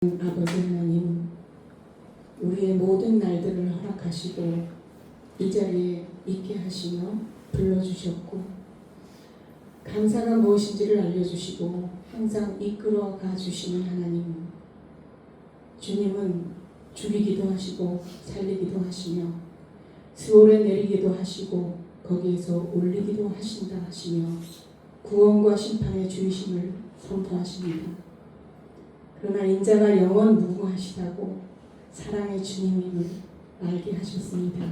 아버지 하나님, 우리의 모든 날들을 허락하시고 이 자리에 있게 하시며 불러주셨고 감사가 무엇인지를 알려주시고 항상 이끌어가 주시는 하나님, 주님은 죽이기도 하시고 살리기도 하시며 스올에 내리기도 하시고 거기에서 올리기도 하신다 하시며 구원과 심판의 주이심을 선포하십니다. 그러나 인자가 영원 무궁하시다고 사랑의 주님임을 알게 하셨습니다.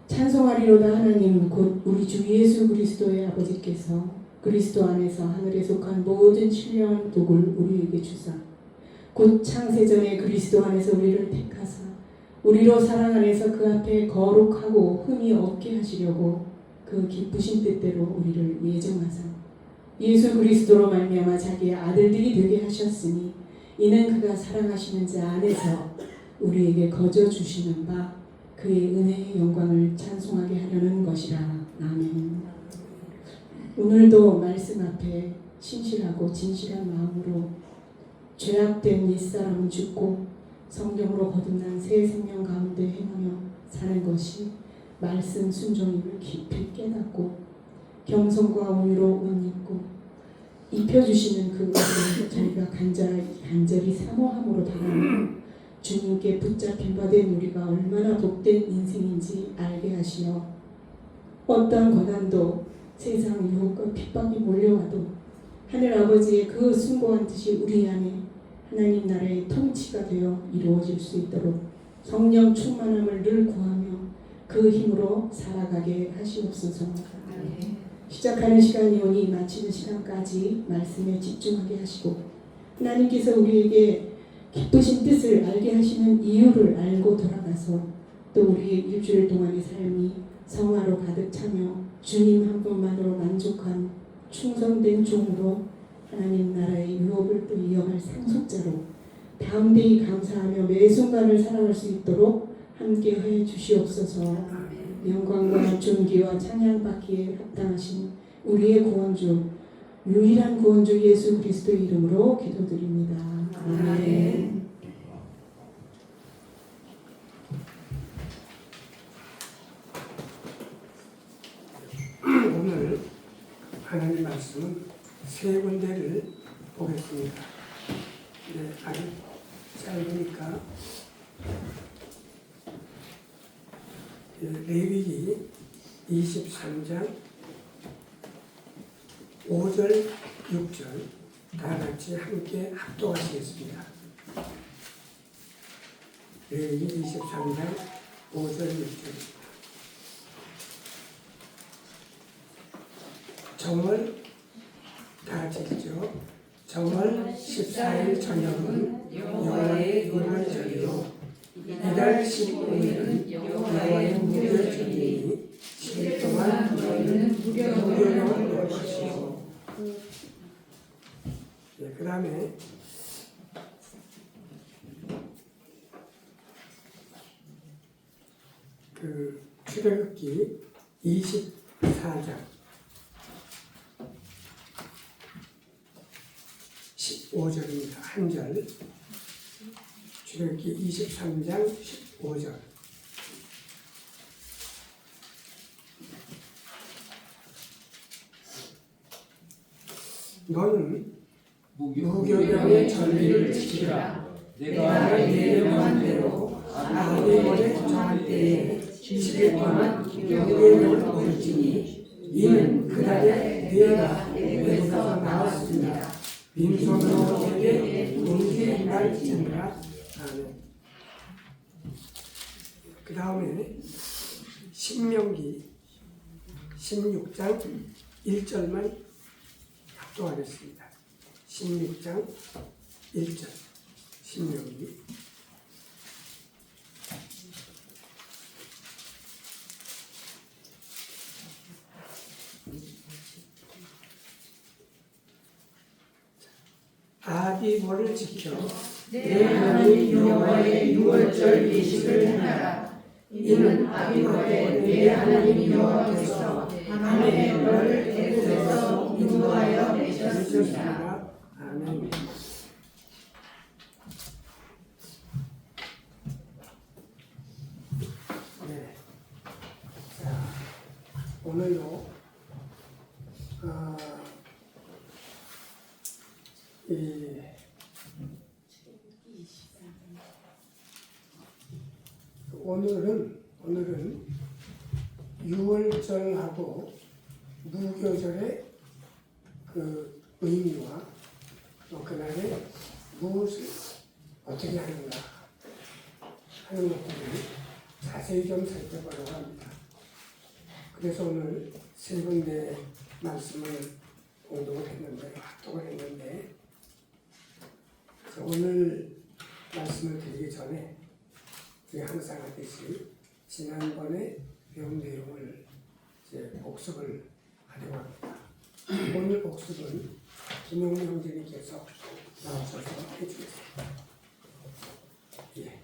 찬송하리로다 하나님, 곧 우리 주 예수 그리스도의 아버지께서 그리스도 안에서 하늘에 속한 모든 신령한 복을 우리에게 주사 곧 창세전에 그리스도 안에서 우리를 택하사 우리로 사랑 안에서 그 앞에 거룩하고 흠이 없게 하시려고 그 기쁘신 뜻대로 우리를 예정하사 예수 그리스도로 말미암아 자기의 아들들이 되게 하셨으니 이는 그가 사랑하시는 자 안에서 우리에게 거저 주시는 바 그의 은혜의 영광을 찬송하게 하려는 것이라. 아멘. 오늘도 말씀 앞에 신실하고 진실한 마음으로 죄악된 옛사람은 죽고 성경으로 거듭난 새 생명 가운데 행하며 사는 것이 말씀 순종임을 깊이 깨닫고 겸손과 온유로 옷 입고 입혀주시는 그 은혜를 저희가 간절히 사모함으로 바라며 주님께 붙잡힌 바 된 우리가 얼마나 복된 인생인지 알게 하시어 어떤 고난도 세상 유혹과 핍박이 몰려와도 하늘 아버지의 그 숭고한 뜻이 우리 안에 하나님 나라의 통치가 되어 이루어질 수 있도록 성령 충만함을 늘 구하며 그 힘으로 살아가게 하시옵소서. 시작하는 시간이 오니 마치는 시간까지 말씀에 집중하게 하시고 하나님께서 우리에게 기쁘신 뜻을 알게 하시는 이유를 알고 돌아가서 또 우리의 일주일 동안의 삶이 성화로 가득 차며 주님 한 분만으로 만족한 충성된 종으로 하나님 나라의 유업을 또 이어갈 상속자로 담대히 감사하며 매 순간을 살아갈 수 있도록 함께해 주시옵소서. 영광과 존귀와 찬양받기에 합당하신 우리의 구원주, 유일한 구원주 예수 그리스도의 이름으로 기도드립니다. 아멘. 오늘 하나님 말씀은 세 군데를 보겠습니다. 네, 아주 짧으니까 레위기 23장 5절 6절 다 같이 함께 합독하시겠습니다. 레위기 23장 5절 6절. 정월 다 같이 읽죠. 정월 14일 저녁은 여호와의 유월절이요 이달 15일은 여호와의 무교절이니 10일 동안 너희는 무교령을 놓을 것이요. 그 다음에 출애굽기 24장 15절입니다. 한 절. 출애굽기 23장 15절. 너는 무교병의 전리를 지키라. 내가 내 명한 대로 아브라함에게 정할 때에 10일 동안 무교병을 먹을지니 이는 그날에 내가 에베에서 나왔습니다. 빈손으로 내게 동시에 날지니라. 아멘. 그 다음에 신명기 16장 1절만 합독하겠습니다. 16장 1절 신명기. 아비보를 지켜 내 하나님 여호와의 유월절 예식을 행하라. 이는 아비보에 내 하나님 여호와께서 하나님의 너를 애굽에서 인도하여 내셨습니다. 아멘. 오늘로 이 오늘은 유월절하고 무교절의 그 의미와 또 그날에 무엇을 어떻게 하는가 하는 것들을 자세히 좀 살펴보려고 합니다. 그래서 오늘 세 군데 말씀을 공독을 했는데, 합독을 했는데, 오늘 말씀을 드리기 전에 우리 항상 하듯이 지난번에 배운 내용을 이제 복습을 하려고 합니다. 오늘 복습은 김용미 형제님께서 나오셔서 해주겠습니다. 예.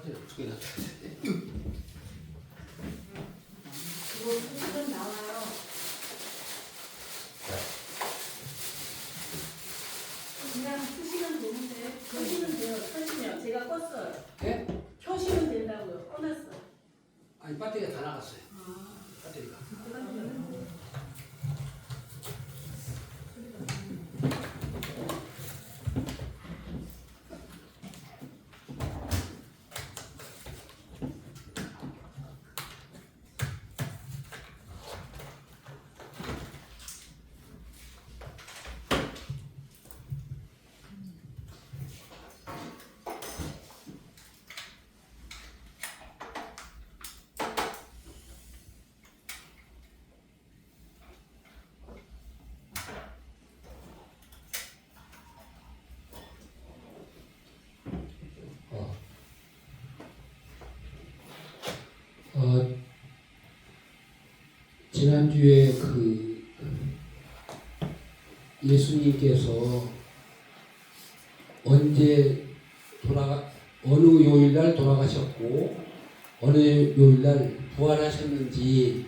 어떻게 나? 그거 수식은 나와요. 그냥 수식은 되는데 켜시면 돼요. 켜시면 제가 껐어요. 예? 켜시면 된다고요. 꺼놨어요. 아니 배터리가 다 나갔어요. 배터리가. 지난주에 그 예수님께서 어느 요일날 돌아가셨고 어느 요일날 부활하셨는지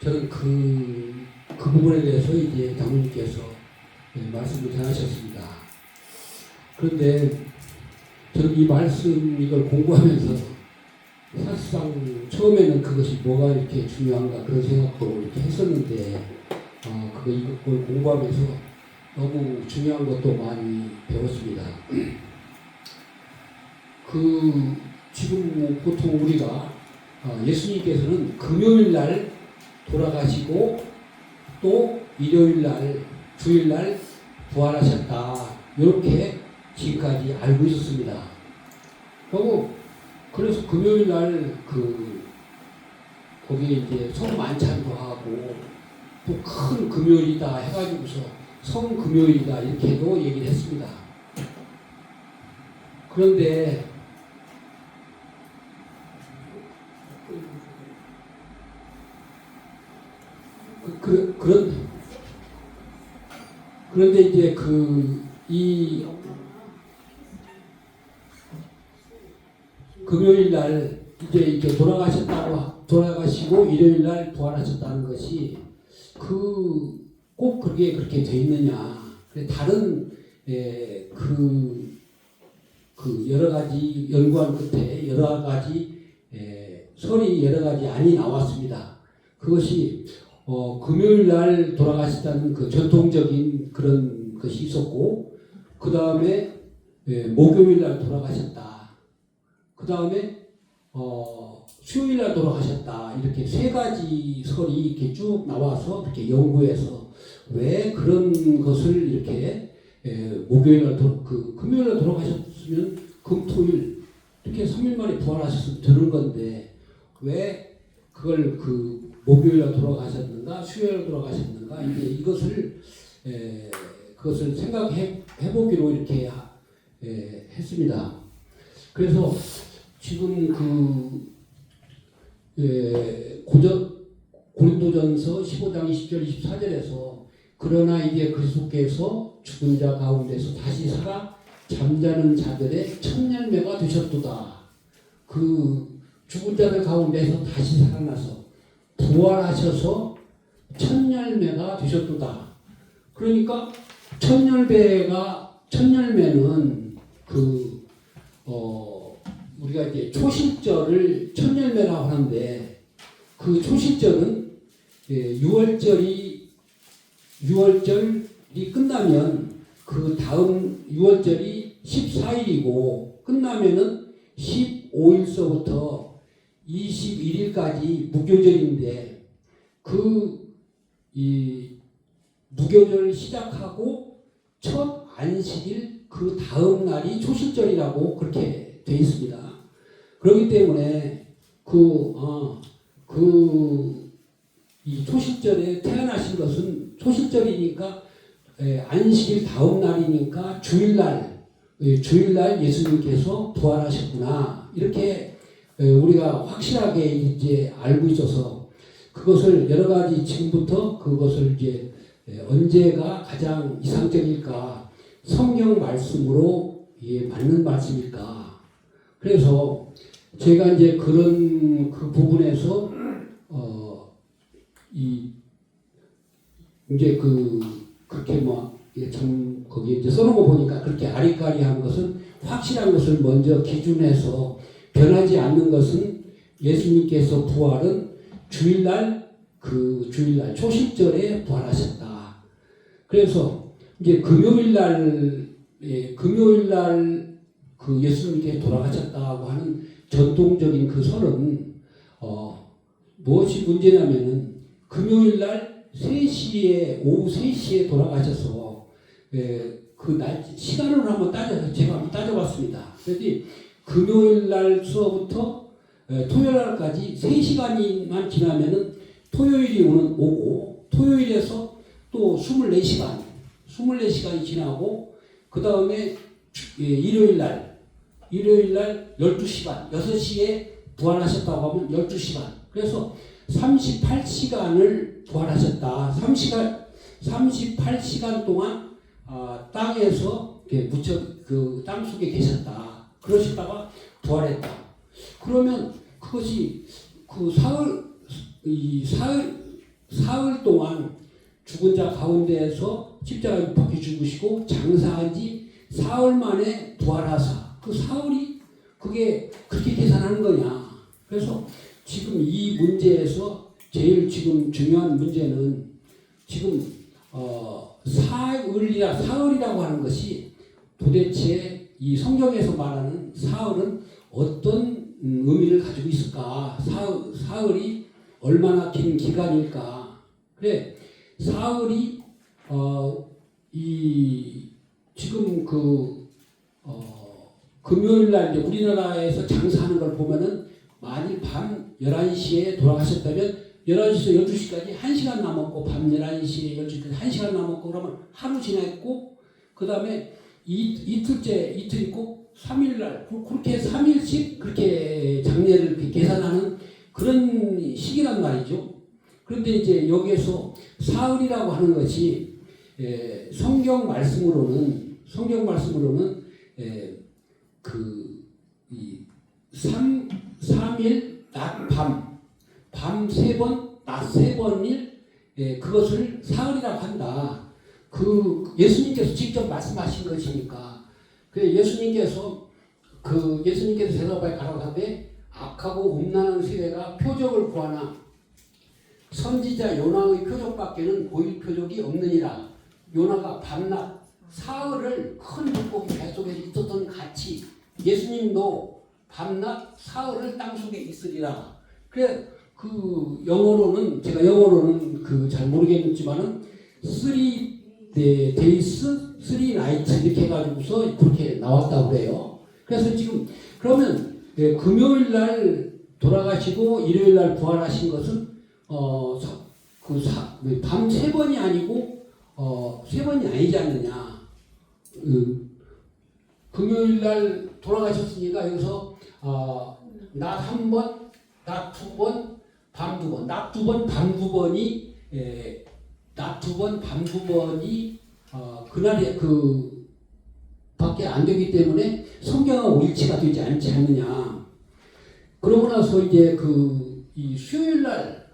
저는 그 부분에 대해서 이제 장로님께서 말씀을 전하셨습니다. 그런데 저는 이 말씀 이걸 공부하면서 사실상 처음에는 그것이 뭐가 이렇게 중요한가 그런 생각도 이렇게 했었는데 이걸 공부하면서 너무 중요한 것도 많이 배웠습니다. 지금 보통 우리가 예수님께서는 금요일 날 돌아가시고 또 일요일 날, 주일 날 부활하셨다. 이렇게 지금까지 알고 있었습니다. 그래서 금요일 날 거기에 이제 성만찬도 하고 또 큰 금요일이다 해가지고서 성금요일이다 이렇게도 얘기를 했습니다. 그런데 그런데 이제 이 금요일 날 이제 돌아가시고 일요일 날 부활하셨다는 것이 꼭 그렇게 돼 있느냐? 다른 여러 가지 연구한 끝에 여러 가지 설이 여러 가지 안이 나왔습니다. 그것이 금요일 날 돌아가셨다는 그 전통적인 그런 것이 있었고, 그 다음에 목요일 날 돌아가셨다. 그 다음에 수요일 날 돌아가셨다. 이렇게 세 가지 설이 이렇게 쭉 나와서 이렇게 연구해서 왜 그런 것을 이렇게 목요일 날 금요일 날 돌아가셨으면 금토일 이렇게 3일 만에 부활하셨으면 되는 건데 왜 그걸 목요일 날 돌아가셨는가 수요일 날 돌아가셨는가 이제 이것을 그것을 생각해 보기로 이렇게 했습니다. 그래서 지금 고린도전서 15장 20절 24절에서 그러나 이제 그리스도께서 죽은 자 가운데서 다시 살아 잠자는 자들의 첫 열매가 되셨도다. 그 죽은 자들 가운데서 다시 살아나서 부활하셔서 첫 열매가 되셨도다. 그러니까 첫 열매는 우리가 이제 초실절을 첫 열매라고 하는데 그 초실절은 6월절이 끝나면 그 다음 6월절이 14일이고 끝나면은 15일서부터 21일까지 무교절인데 이 무교절을 시작하고 첫 안식일 그 다음 날이 초실절이라고 그렇게 돼 있습니다. 그렇기 때문에 이 초실절에 태어나신 것은 초실절이니까 안식일 다음 날이니까 주일날 예수님께서 부활하셨구나 이렇게 우리가 확실하게 이제 알고 있어서 그것을 여러 가지 지금부터 그것을 이제 언제가 가장 이상적일까 성경 말씀으로 맞는 말씀일까 그래서 제가 이제 그런 그 부분에서 이제 그렇게 참 거기에 이제 써놓은 거 보니까 그렇게 아리까리한 것은 확실한 것을 먼저 기준해서 변하지 않는 것은 예수님께서 부활은 주일날 초실절에 부활하셨다. 그래서 이제 금요일날 그 예수님께 돌아가셨다고 하는 전통적인 그 설은 무엇이 문제냐면은 금요일날 오후 3시에 돌아가셔서 그 시간으로 한번 제가 한번 따져봤습니다. 그랬더니 금요일날서부터 토요일날까지 3시간만 지나면은 토요일이 오고 토요일에서 또 24시간이 지나고 그 다음에 일요일날 12시간 6시에 부활하셨다고 하면 12시간 그래서 38시간을 부활하셨다. 38시간 동안 땅에서 그 땅속에 계셨다. 그러시다가 부활했다. 그러면 그것이 그 사흘 동안 죽은 자 가운데에서 십자가에 못 박혀 죽으시고 장사한 지 사흘 만에 부활하사 그 사흘이 그게 그렇게 계산하는 거냐. 그래서 지금 이 문제에서 제일 지금 중요한 문제는 지금 사흘이라고 하는 것이 도대체 이 성경에서 말하는 사흘은 어떤 의미를 가지고 있을까? 사흘이 얼마나 긴 기간일까? 그래 사흘이 지금 금요일날 우리나라에서 장사하는 걸 보면은 만일 밤 11시에 돌아가셨다면 11시에서 12시까지 1시간 남았고 밤 11시에 12시까지 1시간 남았고 그러면 하루 지났고 그 다음에 이틀 있고 3일날 그렇게 3일씩 그렇게 장례를 이렇게 계산하는 그런 시기란 말이죠. 그런데 이제 여기에서 사흘이라고 하는 것이 성경 말씀으로는 3일 낮 밤 3번 낮 3번일 그것을 사흘이라고 한다. 예수님께서 직접 말씀하신 것이니까. 예수님께서 대답하여 가라사대 악하고 음란한 세대가 표적을 구하나 선지자 요나의 표적밖에는 보일 표적이 없느니라. 요나가 밤낮 사흘을 큰 물고기 뱃속에 있었던 같이 예수님도 밤낮 사흘을 땅속에 있으리라. 그래 영어로는 잘 모르겠지만은 3 days, 3 nights 이렇게 해가지고서 그렇게 나왔다고 그래요. 그래서 지금 그러면 금요일 날 돌아가시고 일요일 날 부활하신 것은 밤 3번이 아니고 3번이 아니지 않느냐. 금요일 날 돌아가셨으니까 여기서 낮 1번, 낮 2번, 밤 2번, 낮 2번, 밤 2번이 낮 2번, 밤 2번이 그날에 그 밖에 안 되기 때문에 성경하고 일치가 되지 않지 않느냐. 그러고 나서 이제 이 수요일 날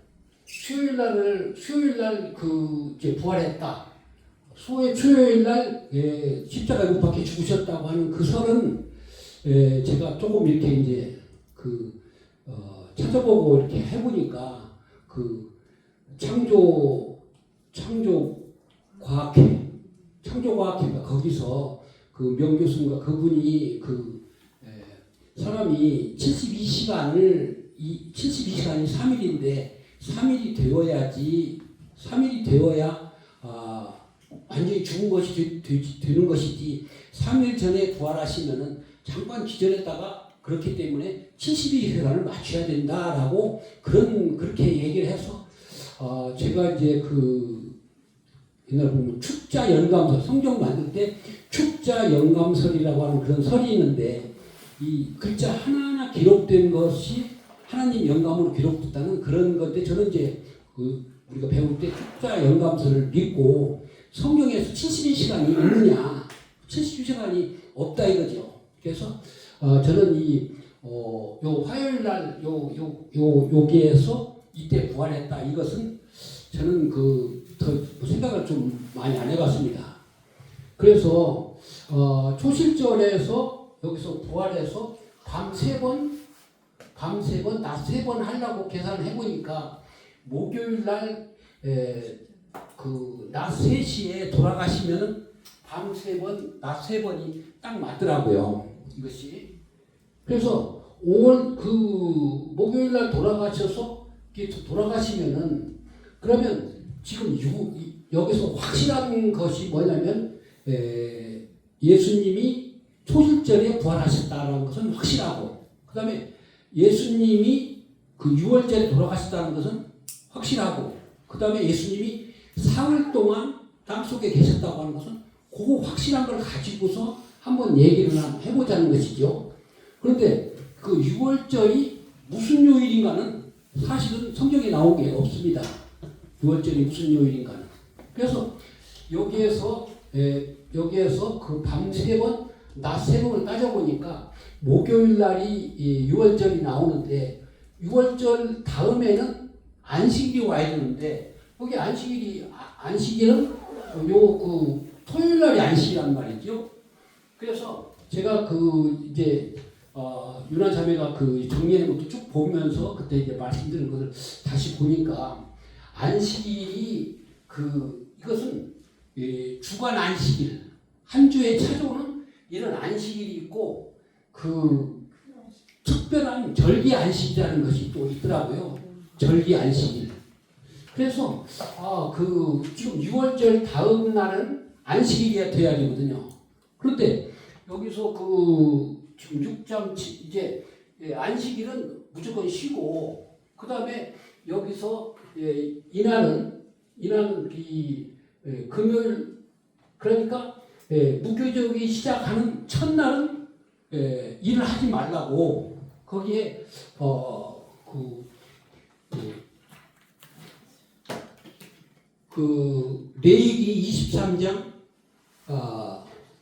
그 이제 부활했다. 수요일 날 십자가에 못 박혀 죽으셨다고 하는 그 설은 제가 조금 이렇게 이제 찾아보고 이렇게 해보니까 그 창조과학회가 거기서 그 명교수인가 그분이 사람이 72시간이 3일인데 3일이 되어야 완전히 죽은 것이 되는 것이지 3일 전에 부활하시면은 잠깐 기절했다가 그렇기 때문에 72시간을 맞춰야 된다라고 그렇게 얘기를 해서 제가 이제 옛날 보면 축자연감설 성경 만들 때 축자연감설이라고 하는 그런 설이 있는데 이 글자 하나하나 기록된 것이 하나님 영감으로 기록됐다는 그런 건데 저는 이제 우리가 배울 때 축자연감설을 믿고 성경에서 72시간이 있느냐 72시간이 없다 이거죠. 그래서 저는 요 화요일 날 여기에서 이때 부활했다 이것은 저는 더 생각을 좀 많이 안 해봤습니다. 그래서 초실절에서 여기서 부활해서 밤 3번, 낮 3번 하려고 계산을 해보니까 목요일 날 낮 3시에 돌아가시면은 밤 3번, 낮 3번이 딱 맞더라고요. 이것이. 그래서 5월 목요일 날 돌아가시면은 그러면 지금 여기서 확실한 것이 뭐냐면 예수님이 초실절에 부활하셨다는 것은 확실하고 그 다음에 예수님이 6월절에 돌아가셨다는 것은 확실하고 그 다음에 예수님이 사흘 동안 땅속에 계셨다고 하는 것은 그 확실한 걸 가지고서 한번 얘기를 해보자는 것이죠. 그런데 6월절이 무슨 요일인가는 사실은 성경에 나온 게 없습니다. 6월절이 무슨 요일인가는. 그래서 여기에서 밤 3번, 낮 3번을 따져보니까 목요일 날이 6월절이 나오는데 6월절 다음에는 안식일이 와야 되는데 여기 안식일은 토요일 날이 안식이란 말이죠. 그래서 제가 이제 유나 자매가 정리한 것도 쭉 보면서 그때 이제 말씀드린 것을 다시 보니까 안식일이 이것은 주간 안식일 한 주에 찾아오는 이런 안식일이 있고 특별한 절기 안식이라는 것이 또 있더라고요. 절기 안식일. 그래서 지금 6월절 다음 날은 안식일이 돼야 되거든요. 그런데 여기서 지금 6장 이제 안식일은 무조건 쉬고 그 다음에 여기서 이날은 금요일 그러니까 무교적이 시작하는 첫날은 일을 하지 말라고 거기에 레위기 23장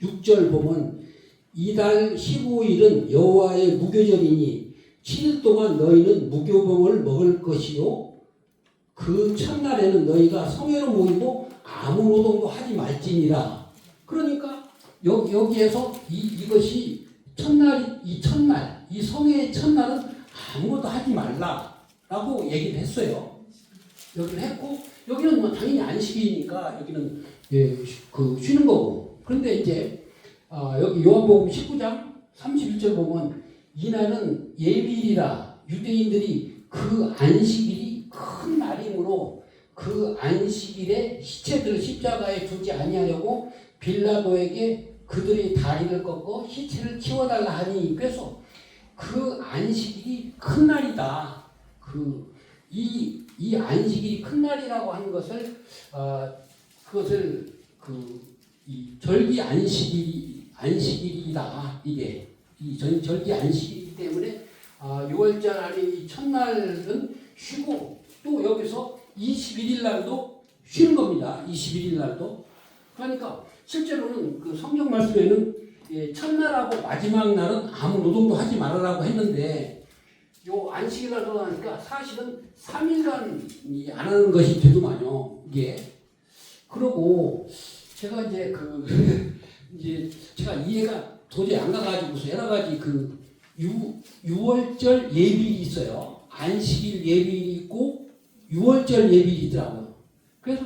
6절 보면 이달 15일은 여호와의 무교절이니 7일 동안 너희는 무교병을 먹을 것이요 그 첫날에는 너희가 성회로 모이고 아무 노동도 하지 말지니라. 그러니까 여기에서 이것이 첫날 이 성회의 첫날은 아무것도 하지 말라라고 얘기를 했어요. 여기를 했고 여기는 뭐 당연히 안식이니까 여기는 쉬는 거고. 그런데 이제 여기 요한복음 19장 31절 보면 이날은 예비일이라 유대인들이 그 안식일이 큰 날이므로 그 안식일에 시체들을 십자가에 두지 아니하려고 빌라도에게 그들의 다리를 꺾어 시체를 치워달라 하니 그래서 그 안식일이 큰 날이다. 이 안식일이 큰 날이라고 하는 것을 그것을 이 절기 안식일이다. 이게 이 절기 안식일이기 때문에 6월절 안에 이 첫날은 쉬고 또 여기서 21일 날도 쉬는 겁니다. 21일 날도. 그러니까 실제로는 그 성경 말씀에는 첫날하고 마지막 날은 아무 노동도 하지 말아라고 했는데 요 안식일 날 들어가니까 사실은 3일간 안 하는 것이 되더만요. 이게. 그러고 제가 이제 이제 제가 이해가 도저히 안 가가지고서 여러 가지 그 6월절 예비일이 있어요. 안식일 예비일이 있고 6월절 예비일이 있더라고요. 그래서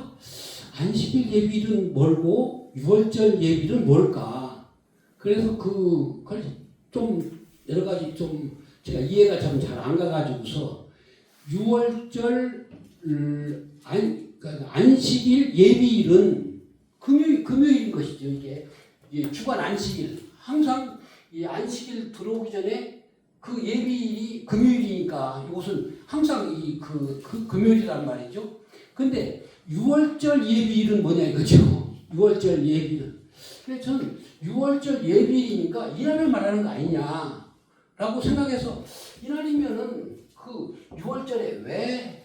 안식일 예비일은 뭘고 6월절 예비일은 뭘까? 그래서 그걸 좀 여러 가지 좀 제가 이해가 좀 잘 안 가가지고서 6월절 안식일 예비일은 금요일인 것이죠. 이게 주간 안식일 항상 이 안식일 들어오기 전에 그 예비일이 금요일이니까 이것은 항상 그 금요일이란 말이죠. 근데 6월절 예비일은 뭐냐 이거죠. 6월절 예비일은. 그래서 저는 6월절 예비일이니까 이날을 말하는 거 아니냐라고 생각해서 이날이면은 그 6월절에 왜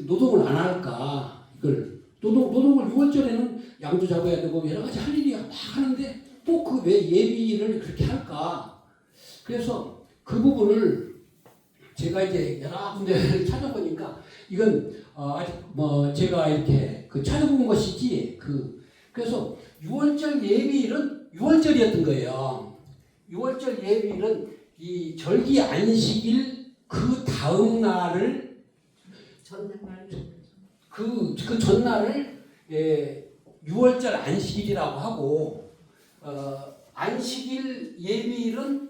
노동을 안 할까? 이걸 노동을 6월절에는 양도 잡아야 되고 여러 가지 할 일이 막 하는데 꼭 그 왜 예비일을 그렇게 할까? 그래서 그 부분을 제가 이제 여러 군데를 찾아보니까 이건 아직 뭐 제가 이렇게 찾아본 것이지 그래서 6월절 예비일은 6월절이었던 거예요. 6월절 예비일은 이 절기 안식일 그 다음 날을 그 전날을 6월절 안식일이라고 하고 안식일 예비일은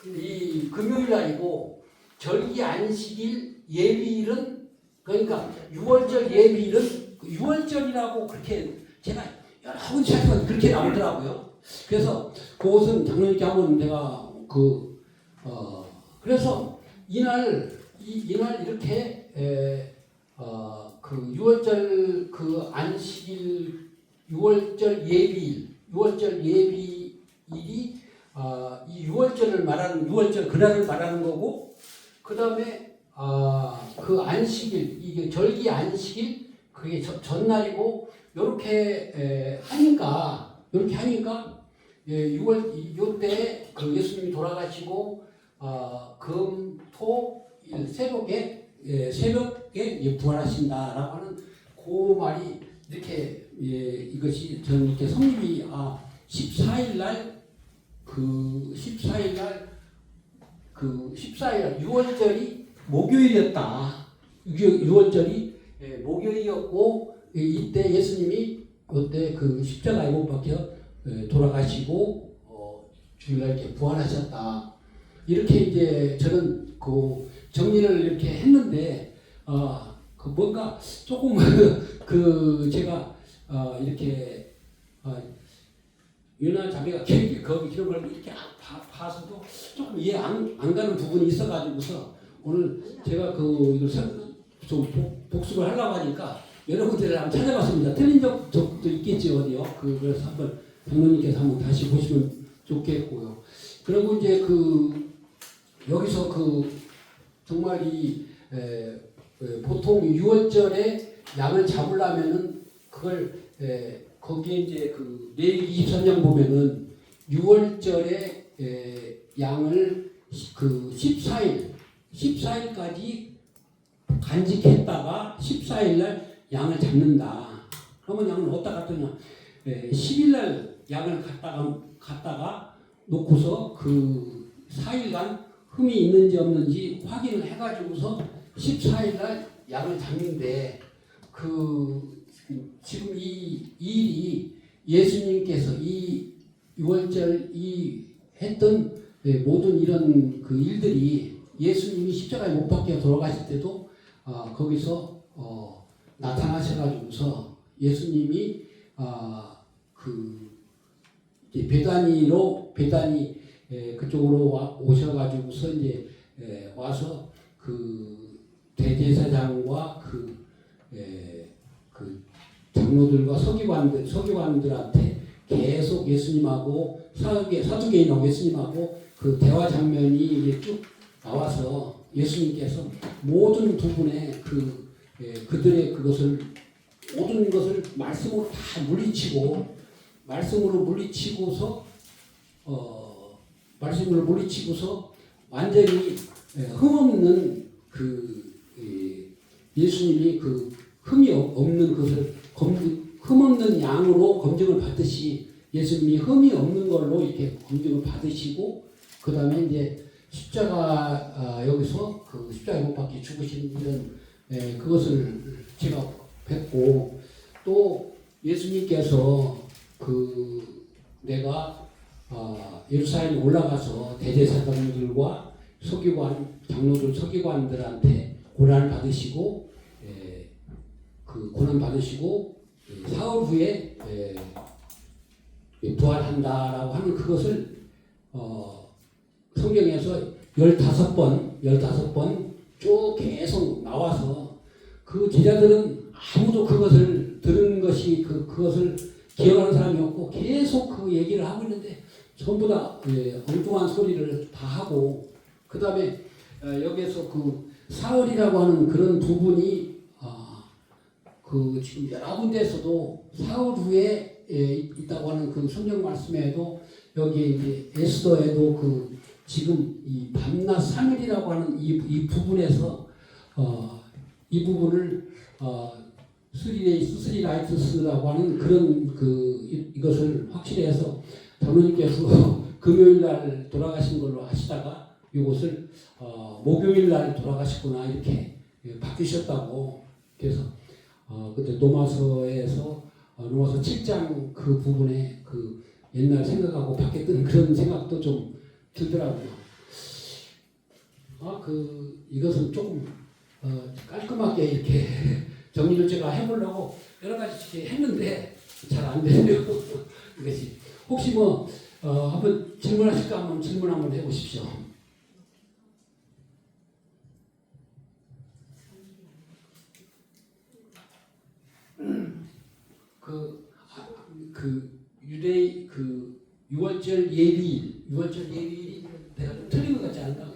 이 금요일 날이고 절기 안식일 예비일은 그러니까 6월절 예비일은 6월절이라고 그렇게 제가 여러 군데 찾아서 그렇게 나오더라고요. 그래서 그것은 장로님께 한번 내가 그래서 이날 이렇게 그 6월절 그 안식일 6월절 예비일이 이 6월절을 말하는 6월절 그날을 말하는 거고 그 다음에 그 안식일 이게 절기 안식일 그게 전날이고 요렇게 하니까 6월 요때 그 예수님이 돌아가시고 금, 토, 일 새벽에 부활하신다라고 하는 그 말이 이렇게 이것이 저는 이렇게 성립이 14일 날 6월절이 목요일이었다. 6월절이 목요일이었고 이때 예수님이 그때 그 십자가에 못 박혀 돌아가시고 주일날 이렇게 부활하셨다. 이렇게 이제 저는 그 정리를 이렇게 했는데 그 뭔가 조금 그 제가 이렇게 유나 자매가 거기 이런 걸 이렇게 봐서도 조금 이해 안 가는 부분이 있어가지고서 오늘 제가 이걸 좀 복습을 하려고 하니까 여러 군데를 한번 찾아봤습니다. 틀린 적도 있겠지 어디요. 그래서 한번 장로님께서 한번 다시 보시면 좋겠고요. 그리고 이제 여기서 정말 보통 6월절에 양을 잡으려면은 그걸 거기에 이제 레위기 23장 보면은 6월절에 양을 14일까지 간직했다가 14일날 양을 잡는다. 그러면 양은 어디다 갔더냐? 10일날 양을 갖다가 놓고서 4일간 흠이 있는지 없는지 확인을 해가지고서 14일날 양을 잡는데 지금 이 일이 예수님께서 이 6월절 했던 모든 이런 일들이 예수님이 십자가에 못 박혀 돌아가실 때도 거기서 나타나셔가지고서 예수님이 베다니 그쪽으로 오셔가지고서 이제 와서 대제사장과 장로들과 서기관들한테 계속 예수님하고 사두개인하고 예수님하고 대화 장면이 이제 쭉 나와서 예수님께서 모든 부분에 그들의 그것을 모든 것을 말씀으로 다 물리치고 말씀으로 물리치고서 완전히 흠없는 예수님이 흠이 없는 것을 흠없는 양으로 검증을 받듯이 예수님이 흠이 없는 걸로 이렇게 검증을 받으시고 그 다음에 이제 십자가 여기서 십자가에 못 박혀 죽으신 이런 그것을 제가 뵙고 또 예수님께서 내가 예루살렘에 올라가서 대제사장들과 서기관 장로들 서기관들한테 고난을 받으시고 고난 받으시고 사흘 후에 부활한다라고 하는 그것을 성경에서 15번 쭉 계속 나와서 그 제자들은 아무도 그것을 들은 것이 그것을 기억하는 사람이 없고 계속 그 얘기를 하고 있는데 전부 다 엉뚱한 소리를 다 하고 그 다음에 여기에서 사흘이라고 하는 그런 부분이 지금 여러 군데에서도 사흘 후에 있다고 하는 그 성경 말씀에도 여기에 이제 에스더에도 지금 이 밤낮 3일이라고 하는 이 부분에서 이 부분을 스리 라이트스라고 하는 그런 이것을 확실해서 장로님께서 금요일 날 돌아가신 걸로 하시다가 이것을 목요일 날 돌아가셨구나 이렇게 바뀌셨다고 그래서 그때 로마서 7장 그 부분에 옛날 생각하고 바뀌었던 그런 생각도 좀 들더라고요. 이것은 조금 깔끔하게 이렇게 정리를 제가 해보려고 여러 가지 했는데 잘 안 되네요. 이것이 혹시 한번 질문하실까 한번 질문 한번 해보십시오. 유대의 6월절 예비일이 내가 좀 틀린 것 같지 않나?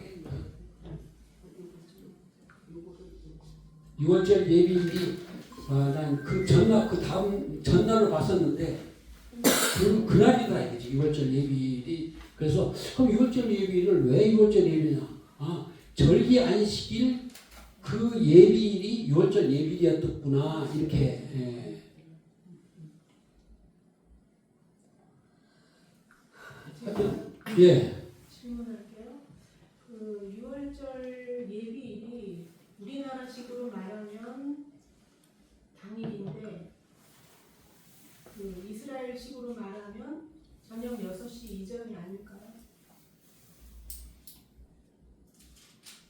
6월절 예비일이 난 다음 전날로 봤었는데 그날이다 이거지 6월절 예비일이. 그래서 그럼 6월절 예비일을 왜 6월절 예비냐? 절기 안식일 그 예비일이 6월절 예비일이었구나 이렇게. 질문할게요. 6월절 예비일이 우리나라식으로 말하면 당일인데 이스라엘식으로 말하면 저녁 6시 이전이 아닐까요?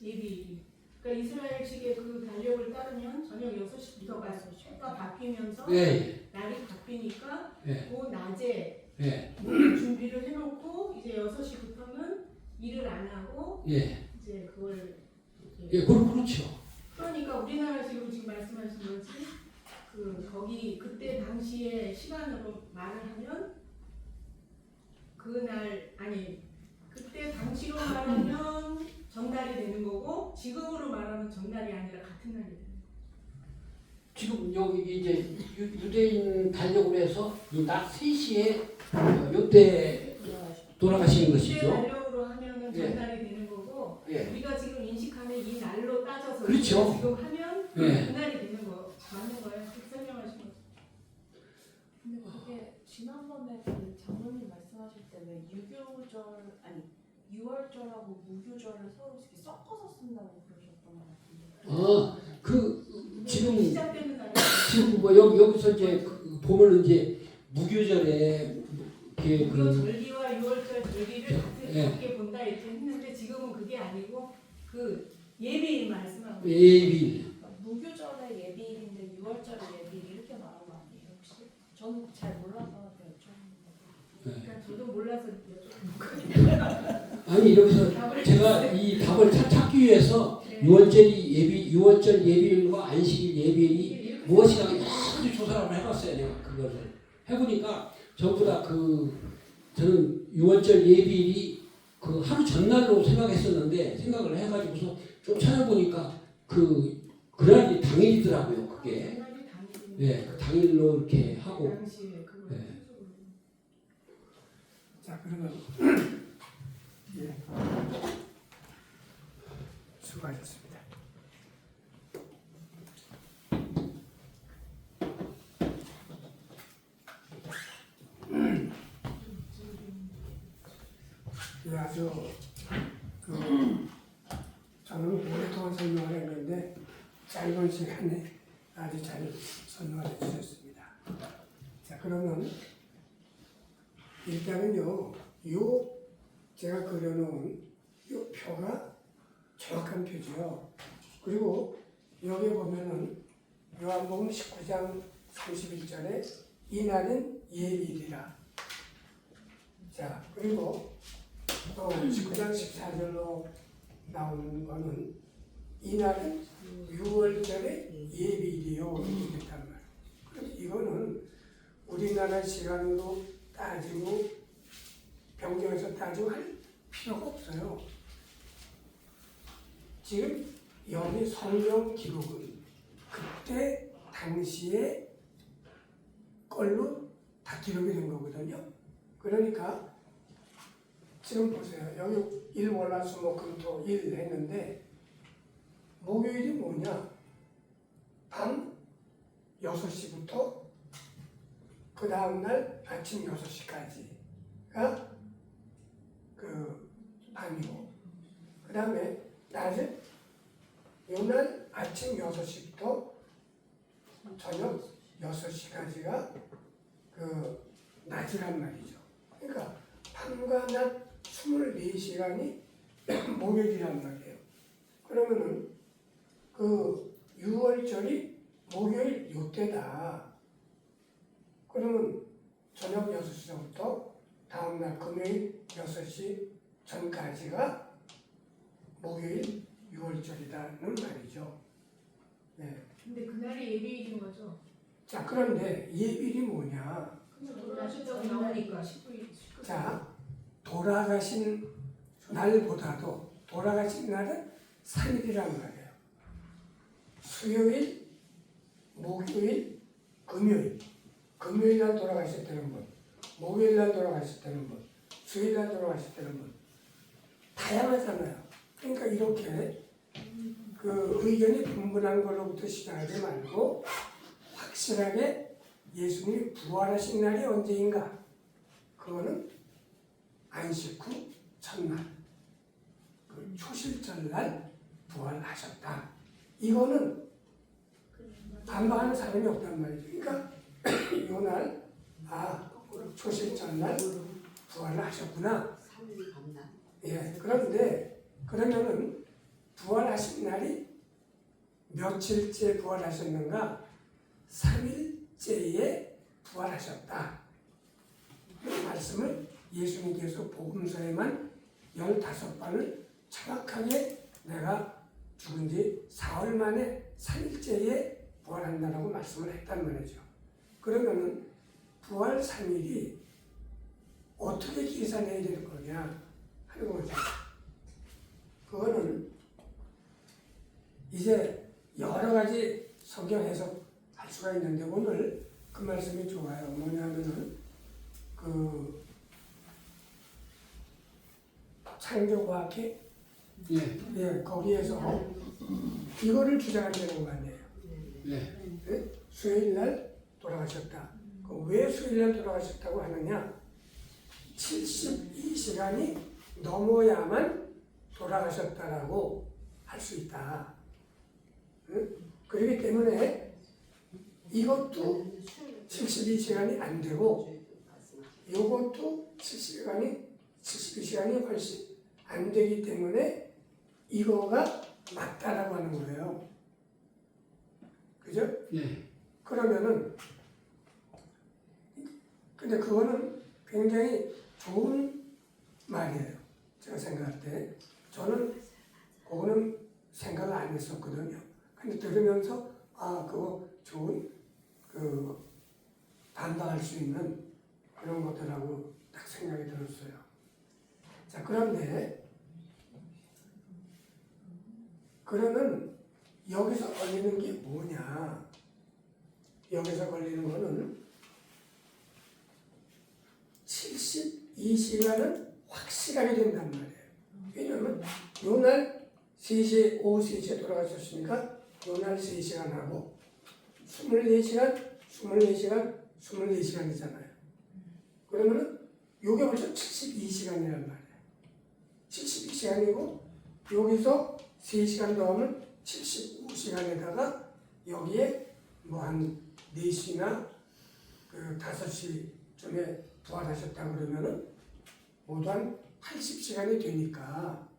예비일이. 그러니까 이스라엘식의 그 달력을 따르면 저녁 6시부터가 해가 바뀌면서 날이 바뀌니까 그 낮에 준비를 해놓고 이제 6시부터는 일을 안 하고 이제 그걸 그렇죠. 그러니까 우리나라식으로 지금 말씀하신 거지 그때 당시의 시간으로 말을 하면 그때 당시로 말하면 전날이 되는 거고 지금으로 말하면 전날이 아니라 같은 날이 되는 거고. 지금 여기 이제 유대인 달력으로 해서 낮 3시에 요때 돌아가시는 것이죠. 유대 달력으로 하면은 전날이 되는 거고 우리가 지금 인식하는 이 날로 따져서 그렇죠. 지금 하면 그날이 되는 거 맞는 거예요. 설명하신 거죠. 근데 그게 지난번에 장로님 말씀하실 때 왜 6월절하고 무교절을 서로 이렇게 섞어서 쓴다고 그러셨던 것 같은데. 지금 시작되는 날이 여기서 이제 보면은 이제 무교절에 절기와 6월절 절기를 같이 본다 이렇게 했는데 지금은 그게 아니고 예비일 말씀하고 예비일. 무교절의 예비일인데 6월절의 예비일 이렇게 말하는 거 아니에요 혹시? 저는 잘 몰라서 그러니까 저도 몰라서 아니 여기서 제가 이 답을 찾기 위해서 6월절 예비일과 안식일 예비일이 무엇이냐 아주 조사를 해봤어요. 내가 그것을 해보니까 전부 다 저는 6월절 예비일이 하루 전날로 생각을 해가지고서 좀 찾아보니까 그날이 당일이더라고요. 그게. 그날이 당일이네. 네, 그 당일로 이렇게 하고. 그 당시에 그걸 네. 자, 그러면 예. 수고하셨습니다. 예, 아주 저는 오랫동안 설명을 했는데 짧은 시간에 아주 잘 설명을 해주셨습니다. 자, 그러면 일단은요, 제가 그려놓은 요 표가 정확한 표지요. 그리고 여기 보면은 요한복음 19장 31절에 이날은 예일이라. 자, 그리고 또 19장 14절로 나오는 거는 이날은 6월절의 예비일이요. 이렇게 됐단 말이에요. 그럼 이거는 우리나라 시간으로 따지고 변경해서 따지고 할 필요가 없어요. 지금 여기 성경 기록은 그때 당시의 걸로 다 기록이 된 거거든요. 그러니까 지금 보세요. 여기 일월화수목금토 일 했는데 목요일이 뭐냐? 밤 6시부터 그 다음날 아침 6시까지가 그 밤이고, 그 다음에 낮은 요날 아침 6시부터 저녁 6시까지가 그 낮이란 말이죠. 그러니까 밤과 낮 24시간이 목요일이란 말이에요. 그러면은 그 6월절이 목요일 요때다. 그러면 저녁 6시부터 다음날 금요일 6시 전까지가 목요일 6월절이라는 말이죠. 네. 근데 그날이 예비일인 거죠? 자, 그런데 예비일이 뭐냐? 돌아가셨다고 나오니까 19일. 자, 돌아가신 날보다도 돌아가신 날은 3일이란 말이에요. 수요일, 목요일, 금요일. 금요일 날 돌아가셨다는 분, 목요일 날 돌아가셨다는 분, 수요일 날 돌아가셨다는 분. 다양하잖아요. 그러니까 이렇게 그 의견이 분분한 걸로부터 시작하지 말고 확실하게 예수님이 부활하신 날이 언제인가? 그거는 안식 후 첫날, 그 초실절날 부활하셨다. 이거는 반박하는 사람이 없단 말이죠. 그러니까 요날 초실절날 부활을 하셨구나. 예, 그런데 그러면은 부활하신 날이 며칠째 부활하셨는가? 3일째에 부활하셨다. 그 말씀을 예수님께서 복음서에만 15번을 정확하게 내가 죽은 지 4월 만에 3일째에 부활한다라고 말씀을 했단 말이죠. 그러면은 부활 3일이 어떻게 계산해야 되는 거냐 하는 거죠. 그거는 이제 여러 가지 성경 해석할 수가 있는데 오늘 그 말씀이 좋아요. 뭐냐면은 그 창조과학회 거기에서 이거를 주장한다는 거 아니에요. 네? 수요일 날 돌아가셨다. 왜 수요일 날 돌아가셨다고 하느냐? 72시간이 넘어야만 돌아가셨다라고 할 수 있다. 그렇기 때문에 이것도 72시간이 안 되고 이것도 72시간이 훨씬 안 되기 때문에 이거가 맞다라고 하는 거예요. 그죠? 예. 그러면은 근데 그거는 굉장히 좋은 말이에요. 제가 생각할 때 저는 그거는 생각을 안 했었거든요. 근데 들으면서 그거 좋은 반박할 수 있는 그런 것들하고 딱 생각이 들었어요. 자, 그런데 그러면 여기서 걸리는 게 뭐냐? 여기서 걸리는 거는 72시간은 확실하게 된단 말이에요. 왜냐하면 요날 3시에, 오후 3시에 돌아가셨으니까 요날 3시간 하고 24시간, 24시간, 24시간이잖아요. 그러면은 요게 벌써 72시간이란 말이에요. 72시간이고 여기서 3시간 더하면 75시간에다가 여기에 뭐 한 4시나 그 5시쯤에 부활하셨다 그러면은 모두 한 80시간이 되니까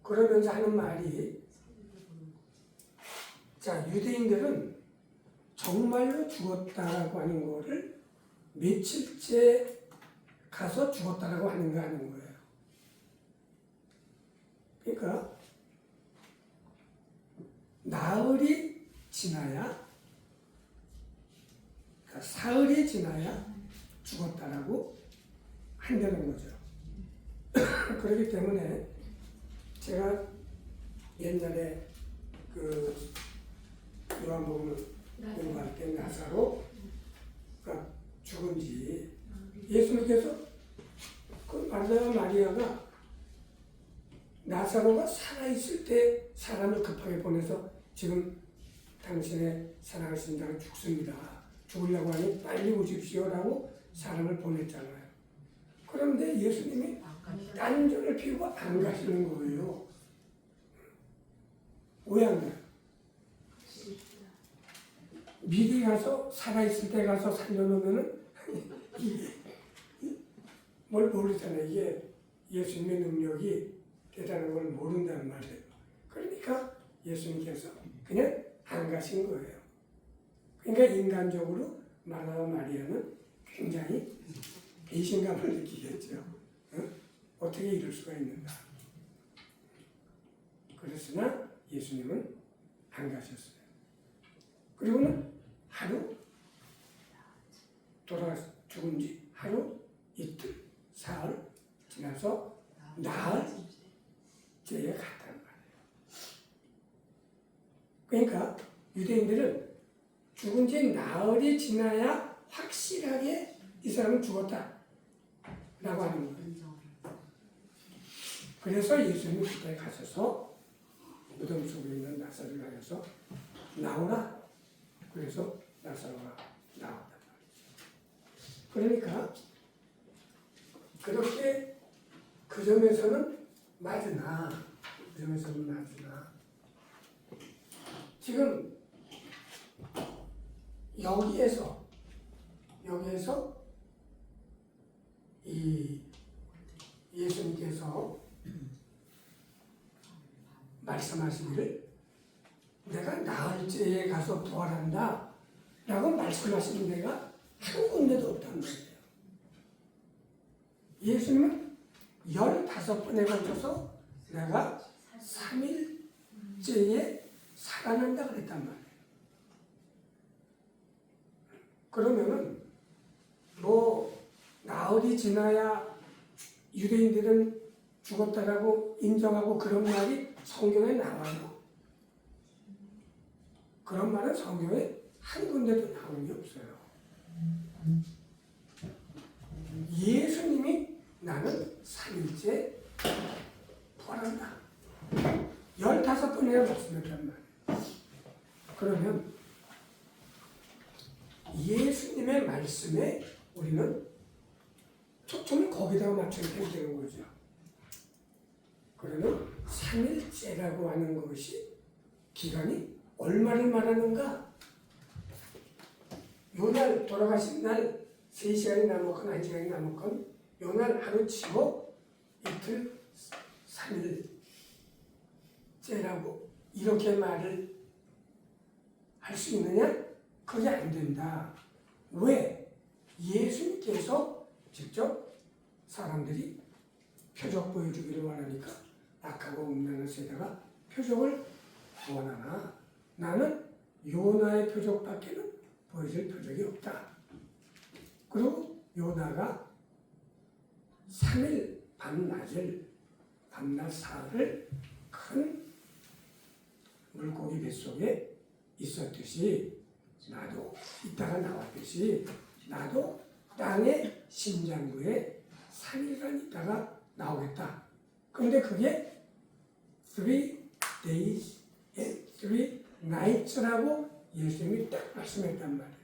그러면서 하는 말이 자 유대인들은 정말로 죽었다라고 하는 거를 며칠째 가서 죽었다라고 하는가 하는 거예요. 그러니까 나흘이 지나야 그러니까 사흘이 지나야 죽었다라고 한다는 거죠. 그렇기 때문에 제가 옛날에 그 요한복음을 공부할 때 나사로가 죽은지 예수님께서 그 말라와 마리아가 나사로가 살아있을 때 사람을 급하게 보내서 지금 당신의 사랑하신 자는 죽습니다. 죽으려고 하니 빨리 오십시오라고 사람을 보냈잖아요. 그런데 예수님이 딴전을 피우고 안 가시는 거예요. 왜 안 가요? 미리 가서 살아있을 때 가서 살려놓으면은 뭘 모르잖아요. 이게 예수님의 능력이 대단한 걸 모른단 말이에요. 그러니까 예수님께서 그냥 안 가신 거예요. 그러니까 인간적으로 마르다와 마리아는 굉장히 배신감을 느끼겠죠. 어떻게 이럴 수가 있는가. 그랬으나 예수님은 안 가셨어요. 그리고는 하루 죽은 지 하루, 이틀, 사흘 지나서 나흘째에 갔단 말이에요. 그러니까 유대인들은 죽은 지 나흘이 지나야 확실하게 이 사람은 죽었다라고 하는 거예요. 그래서 예수님이 그때 가셔서 무덤 속에 있는 나사로를 가셔서 나오라. 그래서 나사로가 나왔단 말이죠. 그러니까 그렇게 그 점에서는 맞으나 지금 여기에서 이 예수님께서 말씀하시기를 내가 나흘째에 가서 부활한다 라고 말씀하시는 데가 한 군데도 없단 말이에요. 예수님은 15번에 걸쳐서 내가 3일째에 살아난다 그랬단 말이에요. 그러면은 뭐 나흘이 지나야 유대인들은 죽었다라고 인정하고 그런 말이 성경에 나와요. 그런 말은 성경에 한 군데도 나온 게 없어요. 예수님이 나는 3일째 부활한다. 15번이나 말씀했단 말이에요. 그러면 예수님의 말씀에 우리는 초점을 거기다가 맞춰야 되는 거죠. 그러면 3일째라고 하는 것이 기간이 얼마를 말하는가? 요날 돌아가신 날 3시간이 남았건 1시간이 남았건 요날 하루 치고 이틀 3일째라고 이렇게 말을 할 수 있느냐? 그게 안 된다. 왜? 예수님께서 직접 사람들이 표적 보여주기를 원하니까 악하고 음란한 세대가 표적을 원하나 나는 요나의 표적밖에는 보여줄 표적이 없다. 그리고 요나가 3일 밤낮을 밤낮 사흘을 큰 물고기 뱃속에 있었듯이 나도 이따가 나왔듯이 나도 땅의 심장부에 3일간 있다가 나오겠다. 그런데 그게 3 days and 3 nights라고 예수님이 딱 말씀했단 말이에요.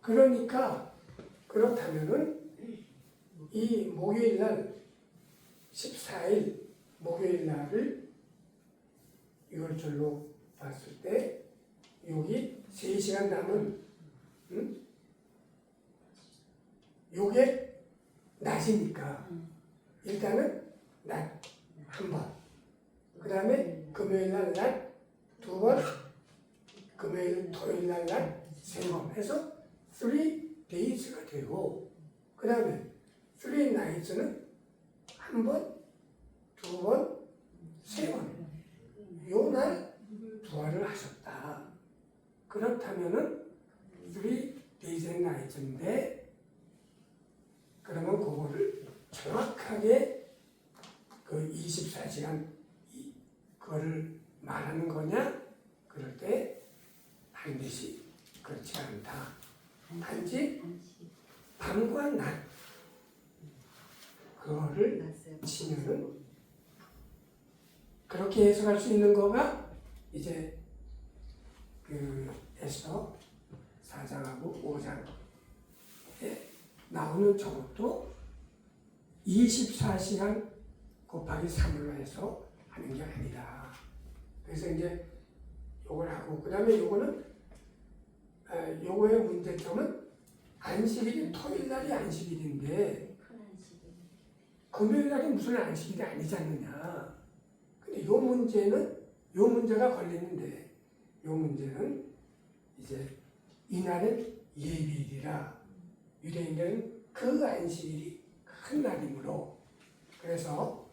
그러니까 그렇다면은 이 목요일날 14일 목요일날을 6월절로 봤을 때 여기 3시간 남은 요게 낮이니까 일단은 낮 한 번, 그 다음에 금요일날 낮 두 번, 금요일 토요일날 낮 세 번 해서 3 days가 되고 그 다음에 3 nights는 한 번, 두 번, 세 번 요 날 부활을 하셨다. 그렇다면은 3 days and nights인데 그러면 그거를 정확하게 그 24시간 그거를 말하는 거냐? 그럴 때 반드시 그렇지 않다. 단지 밤과 낮 그거를 치면은 그렇게 해석할 수 있는 거가 이제 그 에스더 4장하고 5장에 나오는 저것도 24시간 곱하기 3으로 해서 하는 게 아니다. 그래서 이제 요걸 하고 그 다음에 요거는 요거의 문제점은 안식일이 토요일날이 안식일인데 금요일날이 무슨 안식일이 아니지 않느냐. 근데 요 문제가 걸리는데 요 문제는 이제 이날은 예비일이라 유대인들은 그 안식일이 큰 날이므로 그래서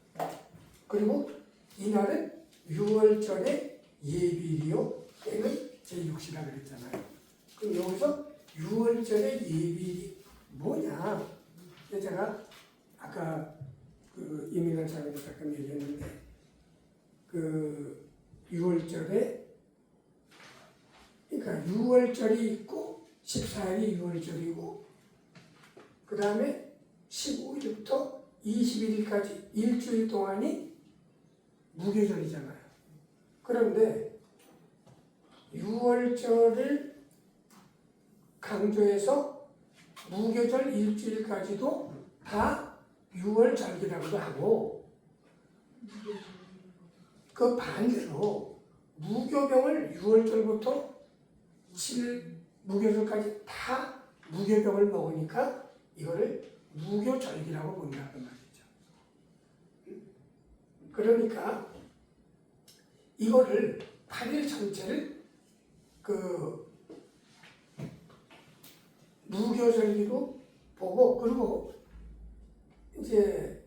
그리고 이날은 6월절의 예비일이요 때는 제6시라 그랬잖아요. 그럼 여기서 6월절의 예비일이 뭐냐? 제가 아까 그 이민환 사람이 잠깐 얘기했는데 그 6월절에 그러니까 6월절이 있고 14일이 6월절이고 그 다음에 15일부터 21일까지 일주일 동안이 무교절이잖아요. 그런데 6월절을 강조해서 무교절 일주일까지도 다 6월절기라고도 하고 그 반대로 무교병을 6월절부터 7일 무교절까지 다 무교병을 먹으니까 이거를 무교절기라고 본다는 말이죠. 그러니까 이거를 8일 전체를 그 무교절기로 보고 그리고 이제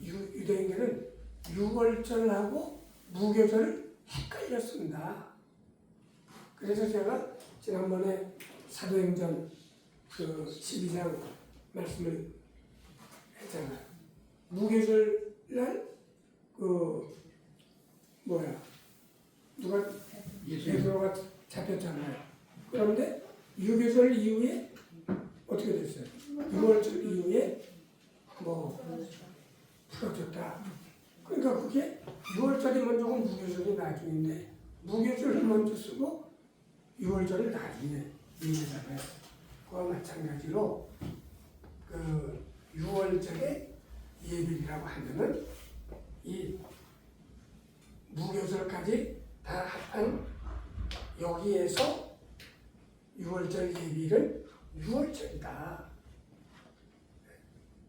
유대인들은 6월절하고 무교절을 헷갈렸습니다. 그래서 제가 지난번에 사도행전 그 12장 말씀을 했잖아요. 무교절 날 누가 베드로가 잡혔잖아요. 그런데 유교절 이후에 어떻게 됐어요? 6월절 이후에 풀어줬다. 그러니까 그게 6월절이 먼저고 무교절이 나중인데 무교절을 먼저 쓰고 6월절을 나중에 얘기하잖아요. 그와 마찬가지로 그 6월절의 예비라고 하면은 이 무교절까지 다 합한 여기에서 6월절 예비는 6월절이다.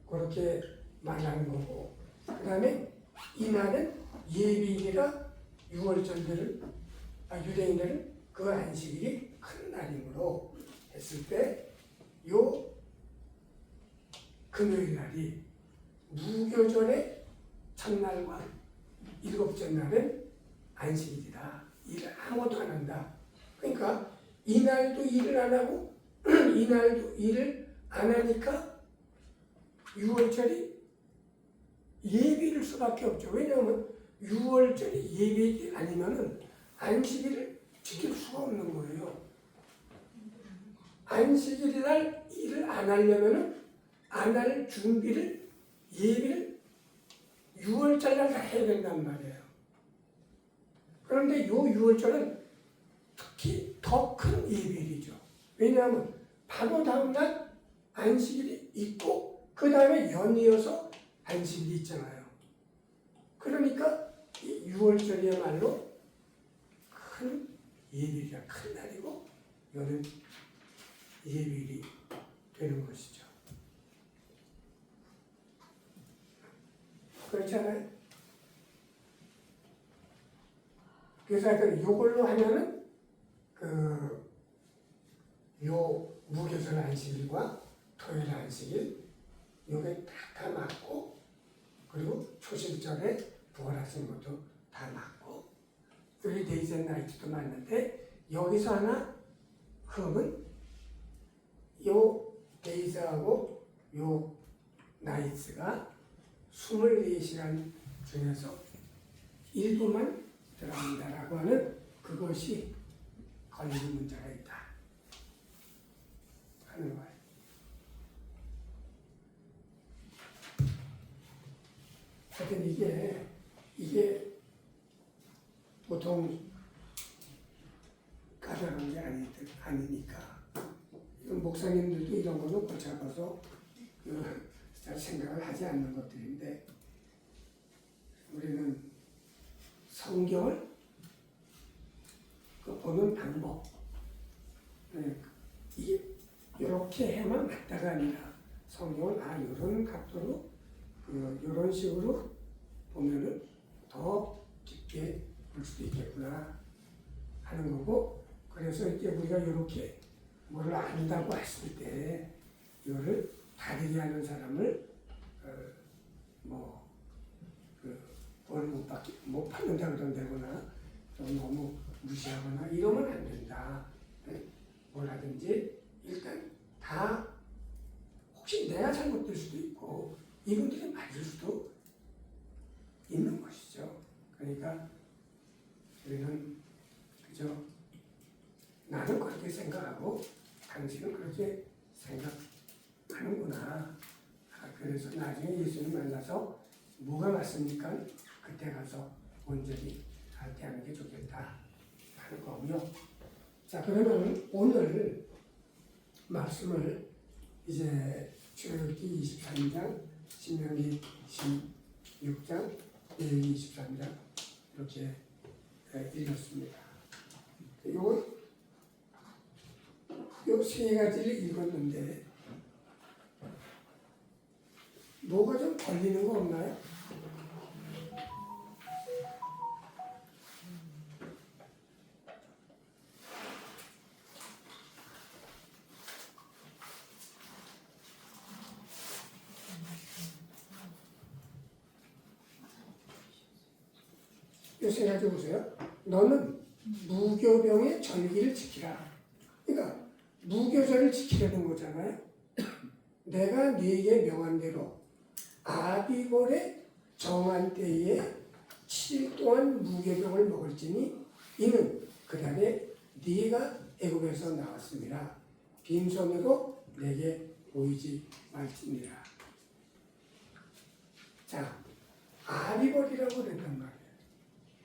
그렇게 말하는 거고 그 다음에 이날은 예비일이라 6월절들을 유대인들은 그 안식일이 큰 날이므로 했을 때 요 금요일 날이 무교절의 첫날과 일곱째 날은 안식일이다. 일을 아무것도 안 한다. 그러니까 이날도 일을 안 하고 이날도 일을 안 하니까 6월절이 예비일 수밖에 없죠. 왜냐하면 6월절이 예비 아니면은 안식일을 지킬 수가 없는 거예요. 안식일 날 일을 안 하려면은 안 할 준비를 예비를 6월절 날 다 해야 된단 말이에요. 그런데 요 6월절은 특히 더 큰 예비일이죠. 왜냐하면 바로 다음날 안식일이 있고 그 다음에 연이어서 안식일이 있잖아요. 그러니까 이 6월절이야말로 큰 예비일이야. 큰 날이고 이거는 예비일이 되는 것이죠. 그렇잖아요. 그래서 하여튼 요걸로 하면은 요 무교절 안식일과 토요일 안식일 요게 다 맞고 그리고 초실절에 부활하신 것도 다 맞고 3days and night도 맞는데 여기서 하나 흠은 요 days하고 요 nights가 24시간 중에서 일부만 들어간다라고 하는 그것이 걸리는 문제가 있다 하는 거예요. 하여튼 이게 보통 까다로운 게 아니니까 목사님들도 이런 거는 고쳐봐서 잘 생각을 하지 않는 것들인데 우리는 성경을 보는 방법 이게 이렇게 해만 맞다가 아니라 성경을 이런 각도로 이런 식으로 보면은 더 깊게 볼 수도 있겠구나 하는 거고 그래서 이제 우리가 이렇게 뭐를 안다고 했을 때 이거를 다르게 하는 사람을 돈을 못 받는다 그런다거나 좀 너무 무시하거나 이러면 안 된다. 뭘 하든지 일단 다 혹시 내가 잘못될 수도 있고 이분들이 맞을 수도 있는 것이죠. 그러니까 우리는 그저 나는 그렇게 생각하고 당신은 그렇게 생각하는구나. 그래서 나중에 예수님 만나서 뭐가 맞습니까? 그때 가서 온전히 갈대하는 게 좋겠다 하는 거고요. 자, 그러면 오늘 말씀을 이제 출애굽기 23장, 신명기 16장, 레위기 23장 이렇게 읽었습니다. 요 세 가지를 읽었는데 뭐가 좀 걸리는 거 없나요? 요 세 가지 보세요. 너는 무교병의 절기를 지키라. 그러니까 무교절을 지키려는 거잖아요. 내가 네게 명한 대로 아비골의 정한 때에 7일 동안 무교병을 먹을지니 이는 그날에 네가 애굽에서 나왔음이라 빈손으로 내게 보이지 말지니라. 자, 아비골이라고 그랬단 말이에요.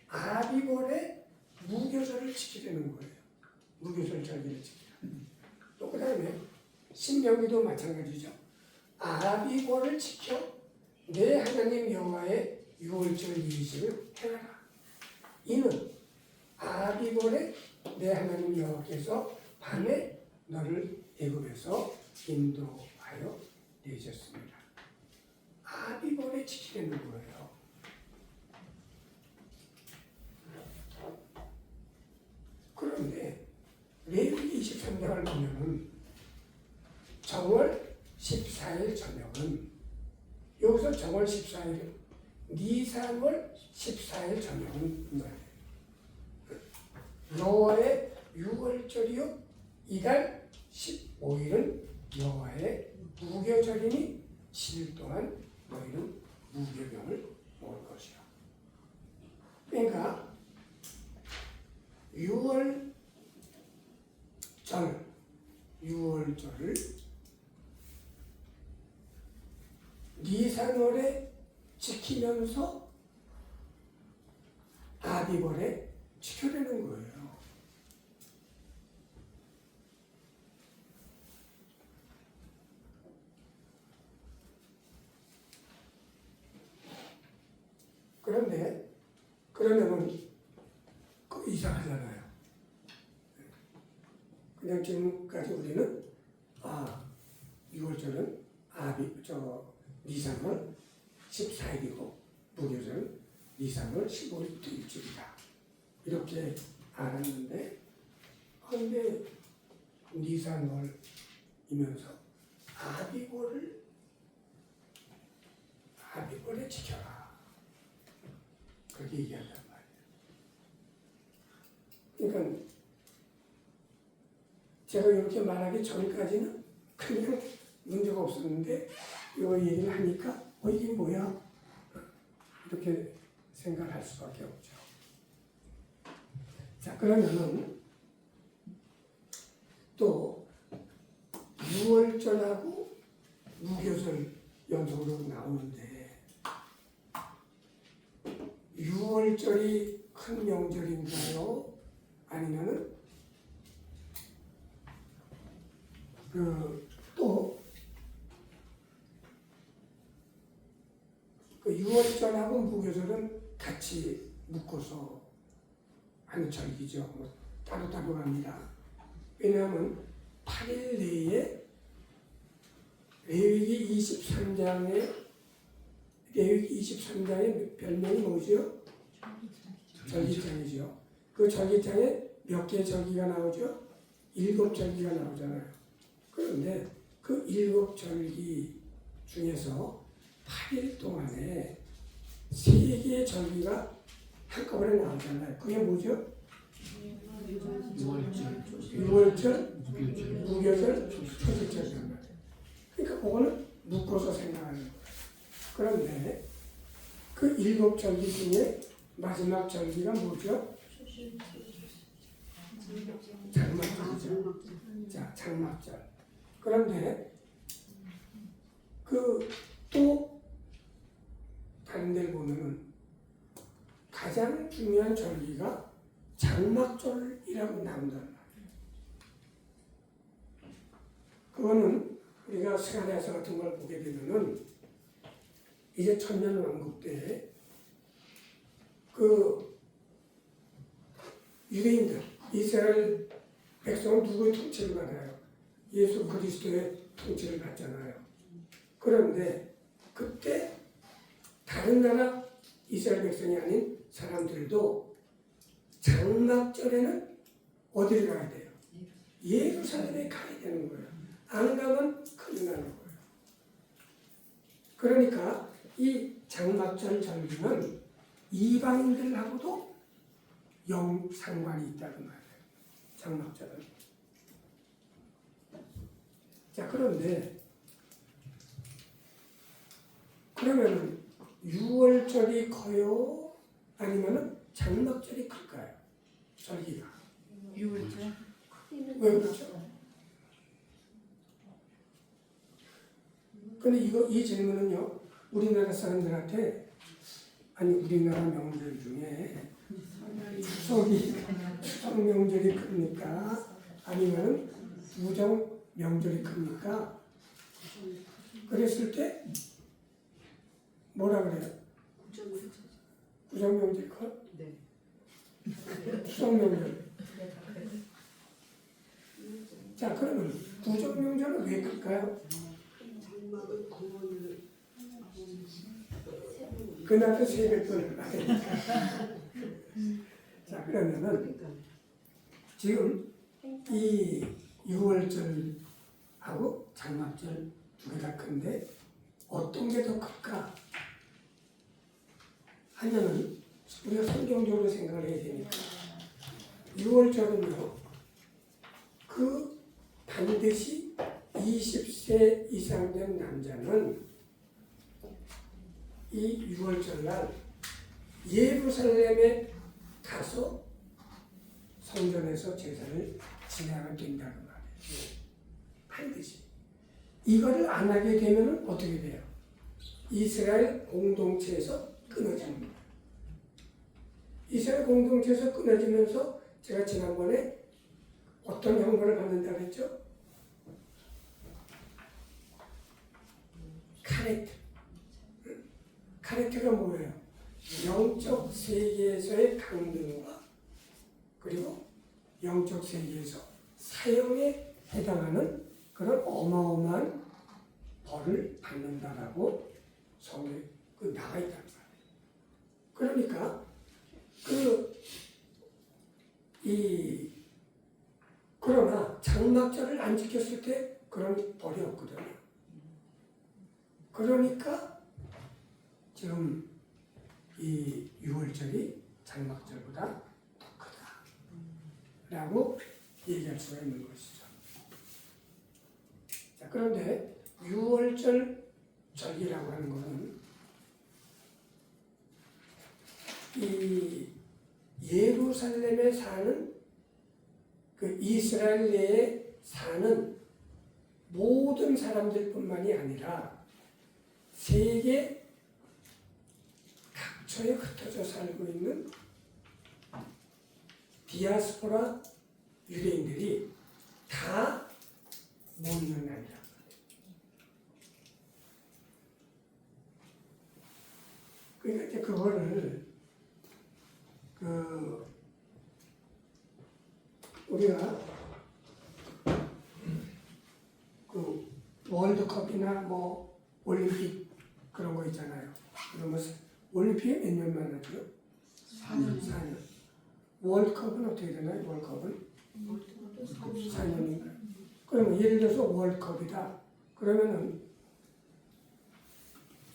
아비골의 무교절을 지키려는 거예요. 무교절 절기를 지키라. 또 그 다음에 신명기도 마찬가지죠. 아비골을 지켜 내 하나님 여호와의 유월절 유의식을 행하라. 이는 아비골에 내 하나님 여호와께서 밤에 너를 애굽에서 인도하여 내셨습니다. 아비골에 지키려는 거예요. 그런데 레위기 23장을 보면은 정월 14일 저녁은 여기서 정월 14일은 니산월 14일 저녁은 여호와의 유월절이요 이달 15일은 여호와의 무교절이니 7일 동안 너희는 무교병을 먹을 것이요. 그러니까 6월절을 니산월에 지키면서 아비월에 지켜내는 거예요. 그런데 그러면은 그 이상하잖아요. 그냥 지금까지 우리는 6월절은 니산월 14일이고 무교절은 니산월 15일 일주일이다. 이렇게 알았는데 그런데 니산월이면서 아비월에 지켜라. 그렇게 얘기한단 말이에요. 그러니까 제가 이렇게 말하기 전까지는 그냥 문제가 없었는데 이거 얘기를 하니까 이게 뭐야? 이렇게 생각할 수밖에 없죠. 자, 그러면은 또 6월절하고 무교절 연속으로 나오는데 6월절이 큰 명절인가요? 아니면은 또 6월절하고 무교절은 같이 묶어서 하는 절기죠. 따로따로 합니다. 왜냐하면 8일 내에 레위기 23장의 별명이 뭐죠? 절기장이죠. 그 절기장에 몇 개의 절기가 나오죠? 7절기가 나오잖아요. 그런데 그 7절기 중에서 8일 동안에 3개의 절기가 한꺼번에 나오잖아요. 그게 뭐죠? 6월절, 무교절, 초지절이란 말이에요. 그러니까 그거는 묶어서 생각하는 거예요. 그런데 그 7절기 중에 마지막 절기가 뭐죠? 장막절이죠. 자, 장막절. 그런데 또 다른 데를 보면은 가장 중요한 절기가 장막절이라고 나온단 말이에요. 그거는 우리가 스가랴서 같은 걸 보게 되면은 이제 천년왕국 때 그 유대인들, 이스라엘 백성은 누구의 통치를 받아요? 예수 그리스도의 통치를 받잖아요. 그런데 그때 다른 나라 이스라엘 백성이 아닌 사람들도 장막절에는 어디를 가야 돼요? 예루살렘에 가야 되는 거예요. 안 가면 큰일 나는 거예요. 그러니까 이 장막절 절기는 이방인들하고도 상관이 있다고 말해요. 장막절은. 자, 그런데 그러면은 6월절이 커요? 아니면은 장막절이 클까요? 절기가. 6월절? 왜 그렇죠? 근데 이 질문은요, 우리나라 사람들한테, 아니 우리나라 명절 중에 추석 명절이 큽니까? 아니면 구정 명절이 큽니까? 그랬을 때 뭐라 그래요? 구정 명절이 커? 네. 추석 명절. 자, 그러면 구정 명절은 왜 클까요? 그날도 세뱃돈을 받으니까. 자, 그러면은 지금 이 6월절하고 장막절 두 개 다 큰데 어떤 게 더 클까 하면은 우리가 성경적으로 생각을 해야 되니까 6월절은요, 반드시 20세 이상 된 남자는 이 6월절 날 예루살렘에 가서 성전에서 제사를 지내야 된다는 말이에요. 반드시. 이거를 안 하게 되면 어떻게 돼요? 이스라엘 공동체에서 끊어집니다. 이스라엘 공동체에서 끊어지면서 제가 지난번에 어떤 형벌을 받는다고 했죠? 카레트. 카레트가 뭐예요? 영적 세계에서의 강등과 그리고 영적 세계에서 사형에 해당하는 그런 어마어마한 벌을 받는다라고 성경에 나와 있단 말이에요. 그러니까 그러나 장막절을 안 지켰을 때 그런 벌이 없거든요. 그러니까 지금 이 6월절이 장막절보다 더 크다라고 얘기할 수가 있는 것이죠. 자, 그런데 6월절 절기라고 하는 것은 이 예루살렘에 사는 그 이스라엘 내에 사는 모든 사람들뿐만이 아니라 세계 각처에 흩어져 살고 있는 디아스포라 유대인들이 다 모이는 날이다. 그러니까 이제 그거를 우리가 그 월드컵이나 뭐 올림픽 그런 거 있잖아요. 그러면 올림픽에 몇 년만 하죠? 4년. 월드컵은 어떻게 되나요? 월드컵은 4년인가요? 그러면 예를 들어서 월드컵이다. 그러면은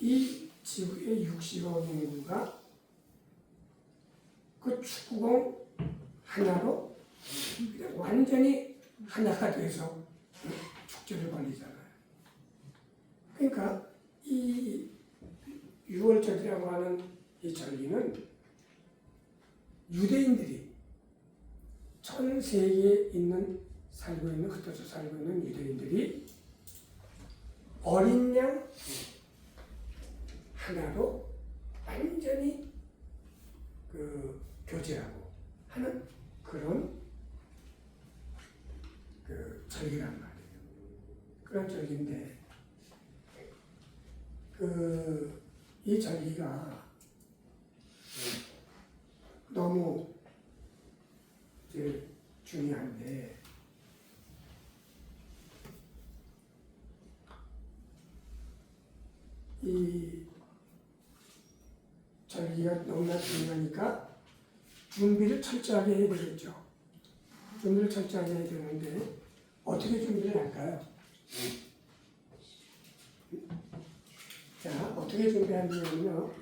이 지구의 60억 인구가 그 축구공 하나로 완전히 하나가 돼서 축제를 벌이잖아요. 그러니까 이 6월절이라고 하는 이 절기는 유대인들이 전 세계에 흩어져 살고 있는 유대인들이 어린 양 하나로 완전히 교제하고 하는 그런 절기란 말이에요. 그런 절기인데 이 절기가 너무 이제 중요한데 이 절기가 너무나 중요하니까 준비를 철저하게 해야 되겠죠. 준비를 철저하게 해야 되는데 어떻게 준비를 할까요? 자, 어떻게 준비하냐면요.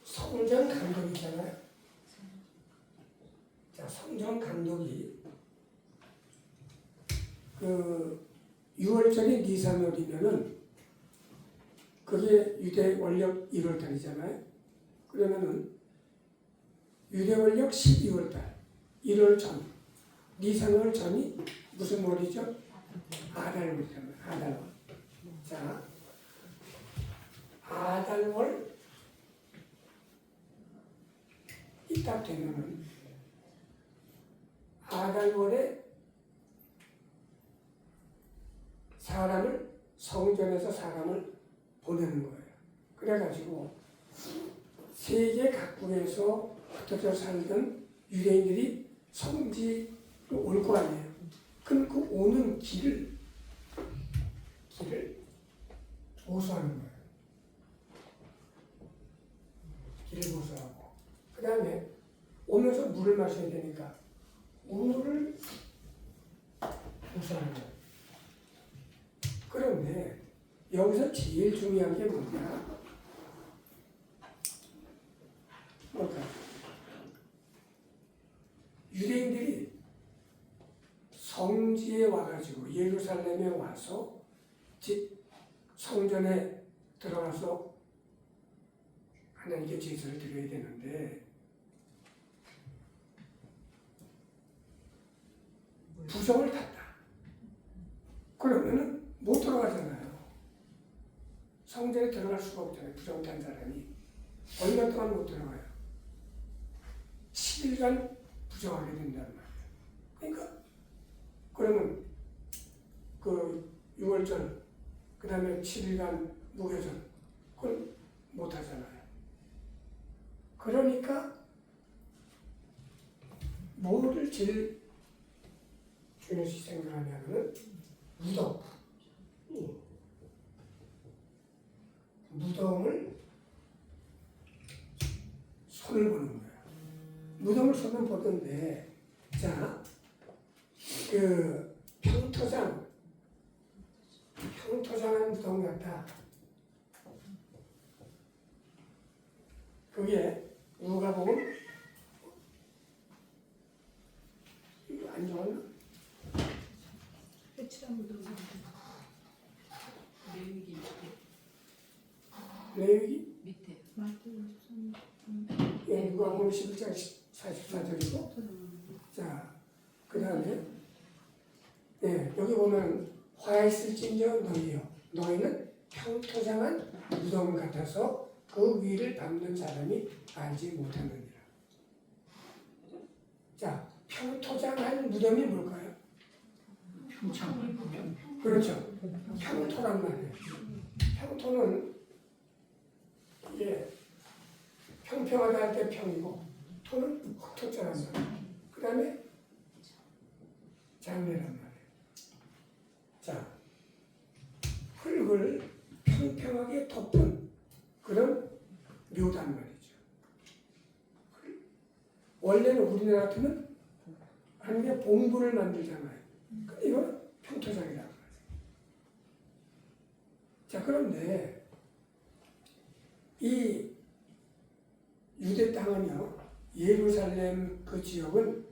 성전 감독이잖아요. 자, 성전 감독이 6월절이 니산월이면은 그게 유대 원력 1월달이잖아요. 그러면은 유대 원력 12월달 1월 전 니산월 전이 무슨 월이죠? 아달월이잖아요. 아달월. 자, 아달월 이딱 되면은 아달월에 성전에서 사람을 보내는 거예요. 그래가지고 세계 각국에서 흩어져 살던 유대인들이 성지로 올 거 아니에요. 그럼 그 오는 길을 보수하는 거예요. 길을 보수하고 그 다음에 오면서 물을 마셔야 되니까 우물을 보수하는 거예요. 그런데 여기서 제일 중요한 게 뭘까? 유대인들이 성전 성지에 와가지고 예루살렘에 와서 성전에 들어가서 하나님께 제사를 드려야 되는데 부정을 탔다. 그러면은 못 들어가잖아요. 성전에 들어갈 수가 없잖아요. 부정 탄 사람이 얼마 동안 못 들어가요. 10일간 부정하게 된단 말이에요. 그러니까 그러면 그 6월절 그 다음에 7일간 무교절 그걸 못 하잖아요. 그러니까 뭐를 제일 중요시 생각하냐면은 무덤을 손을 보는 거예요. 무덤을 손을 보던데 자, 그 평토장한 무덤 같다. 그게 누가복음 이거 안 적었나? 회칠한 무덤. 레위기 밑에. 예, 누가복음 11장 44절이고 자, 그 다음에 예, 여기 보면 화 있을진저 너희요 너희는 평토장한 무덤 같아서 그 위를 밟는 사람이 알지 못하느니라. 자, 평토장한 무덤이 뭘까요? 그렇죠. 평토란 말이에요. 평토는 이게 평평하다 할 때 평이고 토는 흑토자란 말이에요. 그 다음에 장례란 말이에요. 자, 흙을 평평하게 덮은 그런 묘단 말이죠. 원래는 우리나라 같으면 하는 게 봉부를 만들잖아요. 이건 평토장이란 말이에요. 자, 그런데 이 유대 땅은요, 예루살렘 그 지역은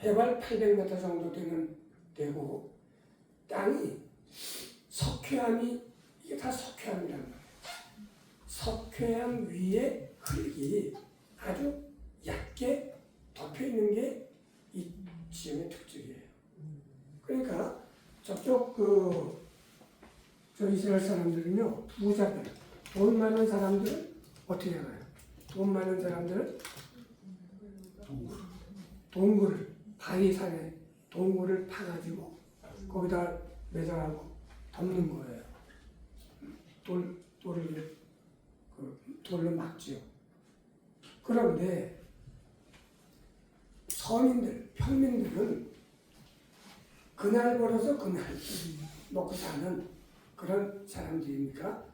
해발 800m 정도 되고 땅이 석회암이 이게 다 석회암이란 말이에요. 석회암 위에 흙이 아주 얕게 덮여 있는 게 이 지역의 특징이에요. 그러니까 저쪽 저 이스라엘 사람들은요, 부자들, 돈 많은 사람들은 어떻게 하나요? 돈 많은 사람들은 동굴을 바위산에 동굴을 파가지고 거기다 매장하고 덮는 거예요. 돌로 막지요. 그런데 서민들, 평민들은 그날 벌어서 그날 먹고 사는 그런 사람들이니까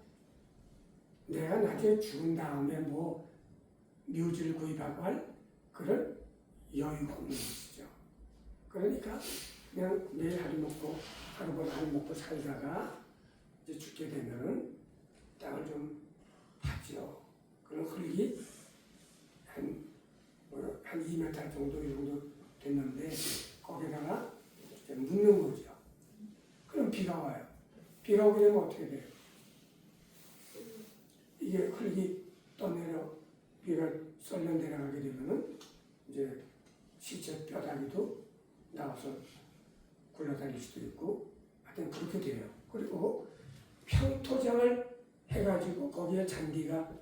내가 나중에 죽은 다음에 뭐 묘지를 구입하고 할 그런 여유가 없는 것이죠. 그러니까 그냥 매일 하루 먹고 하루보다 하루 먹고 살다가 이제 죽게 되면은 땅을 좀 파죠. 그런 흙이 한 2m 정도 이 정도 됐는데 거기다가 이제 묻는 거죠. 그럼 비가 와요. 비가 오게 되면 어떻게 돼요? 이게 흙이 떠내려 비가 썰려 내려가게 되면은 이제 시체 뼈다귀도 나와서 굴러다닐 수도 있고 하여튼 그렇게 돼요. 그리고 평토장을 해가지고 거기에 잔디가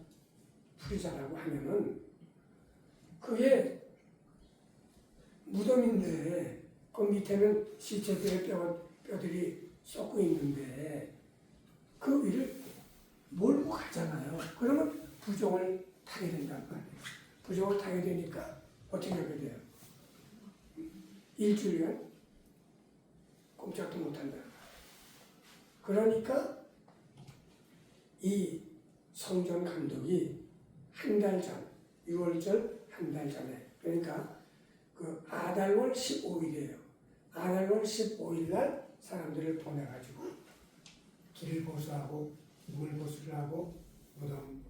풀이 자라고 하면은 그게 무덤인데 그 밑에는 시체들의 뼈들이 썩고 있는데 그 위를 몰고 가잖아요. 그러면 부종을 타게 된단 말이에요. 부종을 타게 되니까 어떻게 하게 돼요? 일주일간 꼼짝도 못한다. 그러니까 이 성전 감독이 한 달 전, 6월절 한 달 전에, 그러니까 그 아달월 15일이에요. 아달월 15일 날 사람들을 보내가지고 길을 보수하고 물 보수를 하고 무덤,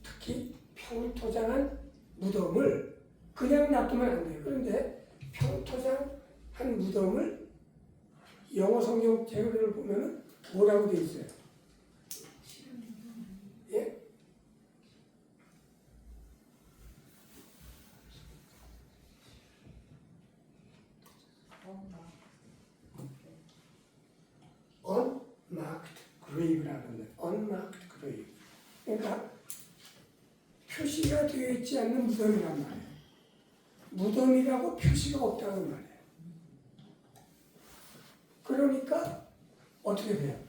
특히 평토장한 무덤을 그냥 놔두면 안 돼요. 그런데 평토장한 무덤을 영어 성경 제도를 보면은 뭐라고 돼 있어요? 예? unmarked grave라는 unmarked grave. 그러니까 표시가 되어 있지 않는 무덤이란 말이에요. 무덤이라고 표시가 없다는 말이에요. 그러니까 어떻게 돼요?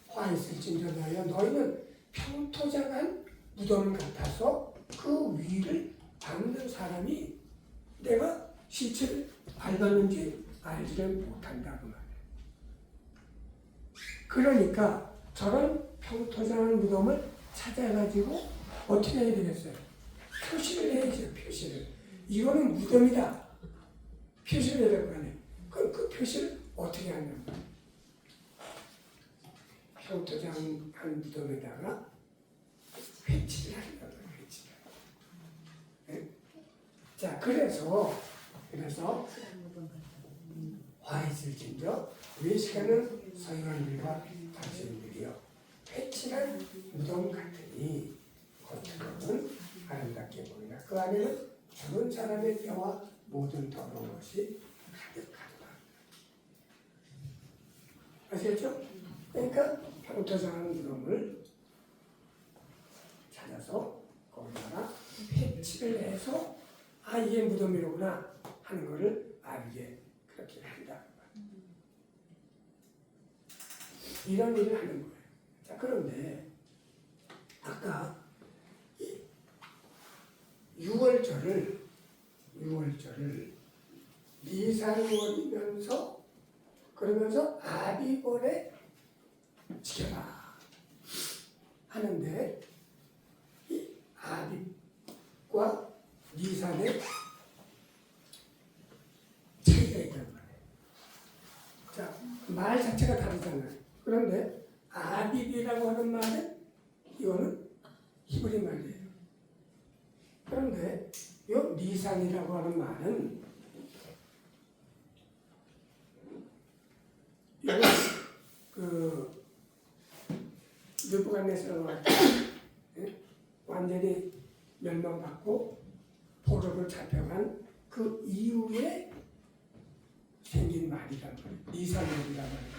화 있을진저 너희는 평토장한 무덤 같아서 그 위를 밟는 사람이 내가 시체를 밟았는지 알지를 못한다고 말이에요. 그러니까 저런 평토장한 무덤을 찾아가지고 어떻게 해야 되겠어요? 표시를 해야죠. 표시를. 이거는 무덤이다. 표시를 해야 될 거 아니에요. 그럼 그 표시를 어떻게 하냐면 평토장한 무덤에다가 회치를 한다고 해요. 회치를. 네? 자, 그래서 화 있을진저 외식하는 서기관들과 당신들이여 회칠한 무덤 같으니 겉으로는 아름답게 보이나 그 안에는 죽은 사람의 뼈와 모든 더러운 것이 가득하더라. 아시겠죠? 그러니까 평토장한 무덤을 찾아서 거기다가 회칠을 해서 아 이게 무덤이로구나 하는 것을 알게 그렇게 한다. 이런 일을 하는 거예요. 자, 그런데 아까 이 6월절을 니산월이면서 그러면서 아비벌에 지켜라 하는데 이 아비과 니산의 차이가 있단 말이에요. 자, 말 자체가 다르잖아요. 그런데 아비비라고 하는 말은 이거는 히브리 말이에요. 그런데 이 니산이라고 하는 말은 이건 그 느부갓네살과 완전히 멸망받고 포로로 잡혀간 그 이후에 생긴 말이란 말이에요. 니산월이란 말이에요.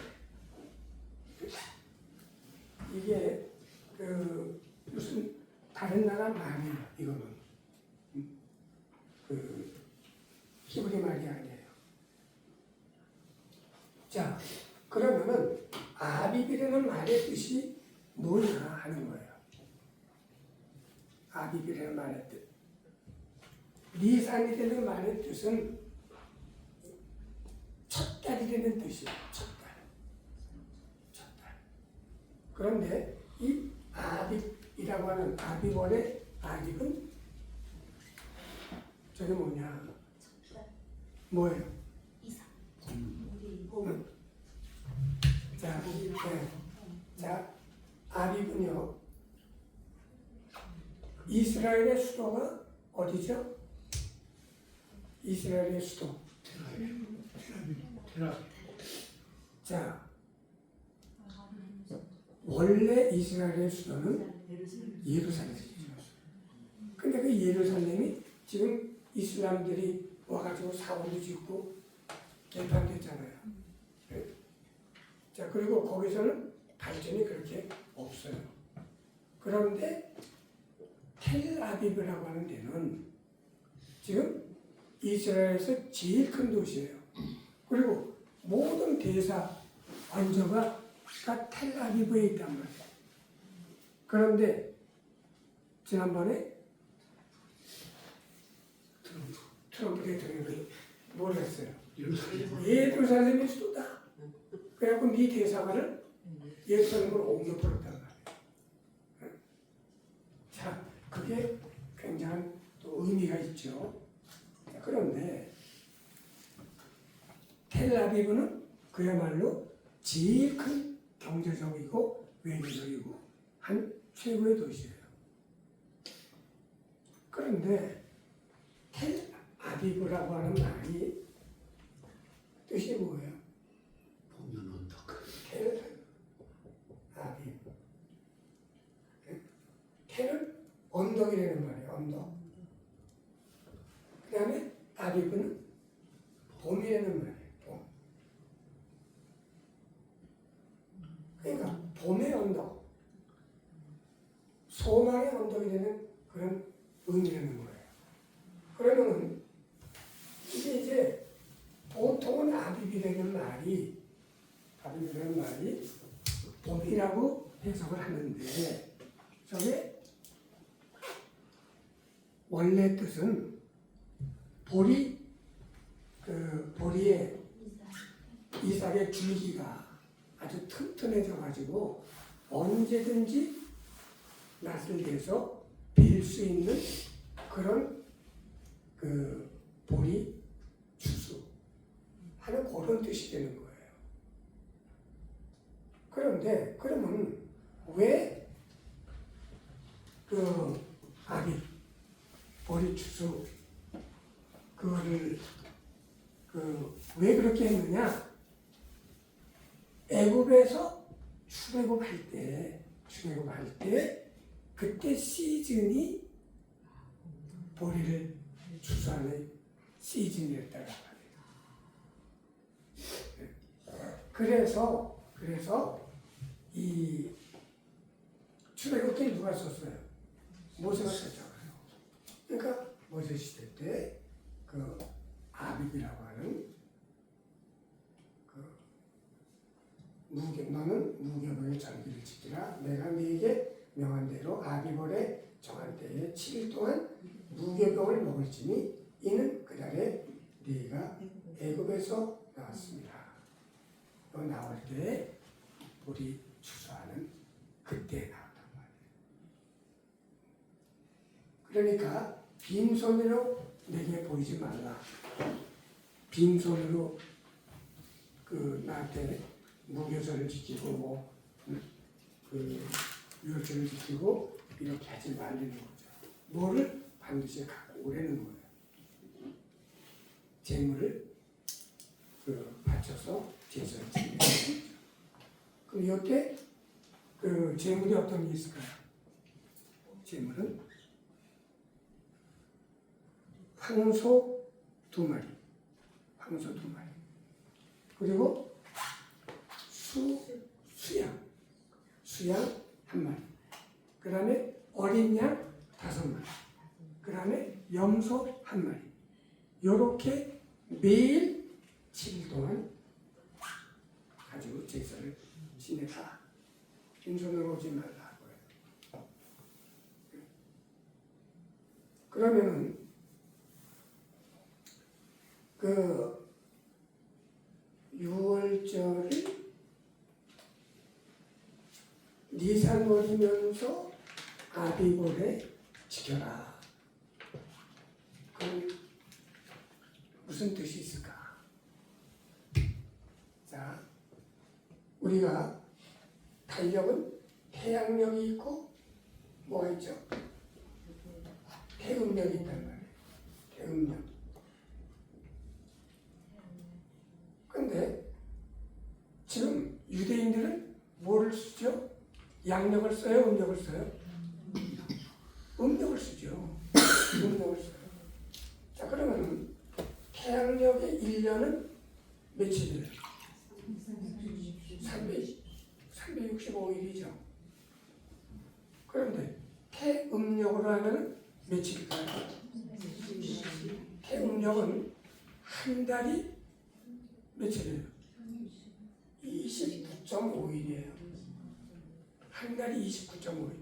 이게 그 무슨 다른 나라 말이에요. 이거는 그 히브리 말이 아니에요. 자, 그러면은 아비비라는 말의 뜻이 뭐냐 하는 거예요. 아비비라는 말의 뜻. 니산이라는 말의 뜻은 첫 달이라는 뜻이에요. 첫 달. 그런데 이 아빅이라고 하는 아비월의 아빅은 저게 뭐냐? 뭐예요? 자, 자, 아빅은요. 이스라엘의 수도가 어디죠? 이스라엘의 수도. 자, 원래 이스라엘의 수도는 예루살렘이죠. 근데 그 예루살렘이 지금 이슬람들이 와가지고 사원도 짓고 개판됐잖아요. 자, 그리고 거기서는 발전이 그렇게 없어요. 그런데 텔아비브라고 하는 데는 지금 이스라엘에서 제일 큰 도시예요. 그리고 모든 대사 관저가 다 텔아비브에 있단 말이에요. 그런데 지난번에 트럼프 대통령이 뭘 했어요? 예루살렘이 수도다. 그래갖고 미 대사관을 예루살렘으로 옮겨버렸단 말이에요. 자, 그게 굉장한 또 의미가 있죠. 자, 그런데 텔아비브는 그야말로 제일 큰 경제적이고 외교적이고 한 최고의 도시예요. 그런데 텔아비브라고 하는 말이 뜻이 뭐예요? 봄이라는 말이에요. 봄. 그러니까 봄의 언덕, 소망의 언덕이 되는 그런 의미라는 거예요. 그러면은 이게 보통은 아비비라는 말이 봄이라고 해석을 하는데 저게 원래 뜻은 보리의 이삭의 줄기가 아주 튼튼해져 가지고 언제든지 낯을 내서 빌 수 있는 그런 그 보리 추수 하는 그런 뜻이 되는 거예요. 그런데 그러면 왜 그 아비 보리 추수 그거를 왜 그렇게 했느냐? 애굽에서 출애굽할 때 그때 시즌이 보리를 추수하는 시즌이었다고 합니다. 그래서 이 출애굽기 누가 썼어요? 모세가 썼잖아요. 그러니까 모세 시대 때 그 아비비라고 하는 너는 무교병의 절기를 지키라. 내가 네게 명한 대로 아비벌에 정한 때에 7일 동안 무교병을 먹을지니 이는 그날에 네가 애굽에서 나왔습니다. 너 나올 때 우리 추수하는 그때 나왔단 말이에요. 그러니까 빈손으로 내게 보이지 말라. 빈손으로 나한테 무교절을 지키고 유월절을 지키고 이렇게 하지 말라는 거죠. 뭐를 반드시 갖고 오라는 거예요. 재물을 바쳐서 제사를 지내는 거죠. 그럼 이때 재물이 어떤 게 있을까요? 재물은 황소 2마리, 그리고 수양 1마리, 그 다음에 어린 양 5마리, 그 다음에 염소 1마리. 요렇게 매일 7일 동안 가지고 제사를 지내라. 빈손으로 오지 말라고요. 그러면은 유월절을 니산월이면서 아비볼에 지켜라. 그럼 무슨 뜻이 있을까? 자, 우리가 달력은 태양력이 있고 뭐가 있죠? 태음력이 있단 말이에요. 태음력. 근데 지금 유대인들은 뭐를 쓰죠? 양력을 써요? 음력을 써요? 음력을 쓰죠. 음력을 써요. 자, 그러면 태양력의 1년은 며칠이에요? 365일이죠. 그런데 태음력으로 하면 며칠일까요? 태음력은 한 달이 며칠이에요? 29.5일이에요. 한 달이 29.5일.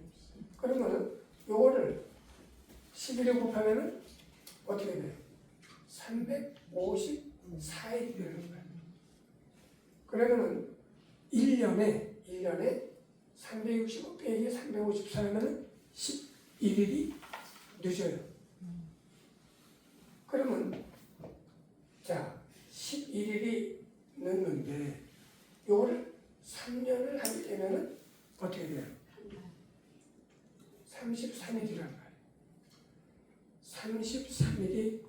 그러면 요거를 11에 곱하면 어떻게 돼요? 354일이 되는 거예요. 그러면 1년에 365 빼기 354하면 11일이 늦어요. 그러면 자 11일이 늦는데 요거를 3년을 하게 되면은 어떻게 돼요? 33일이란 말이에요. 33일이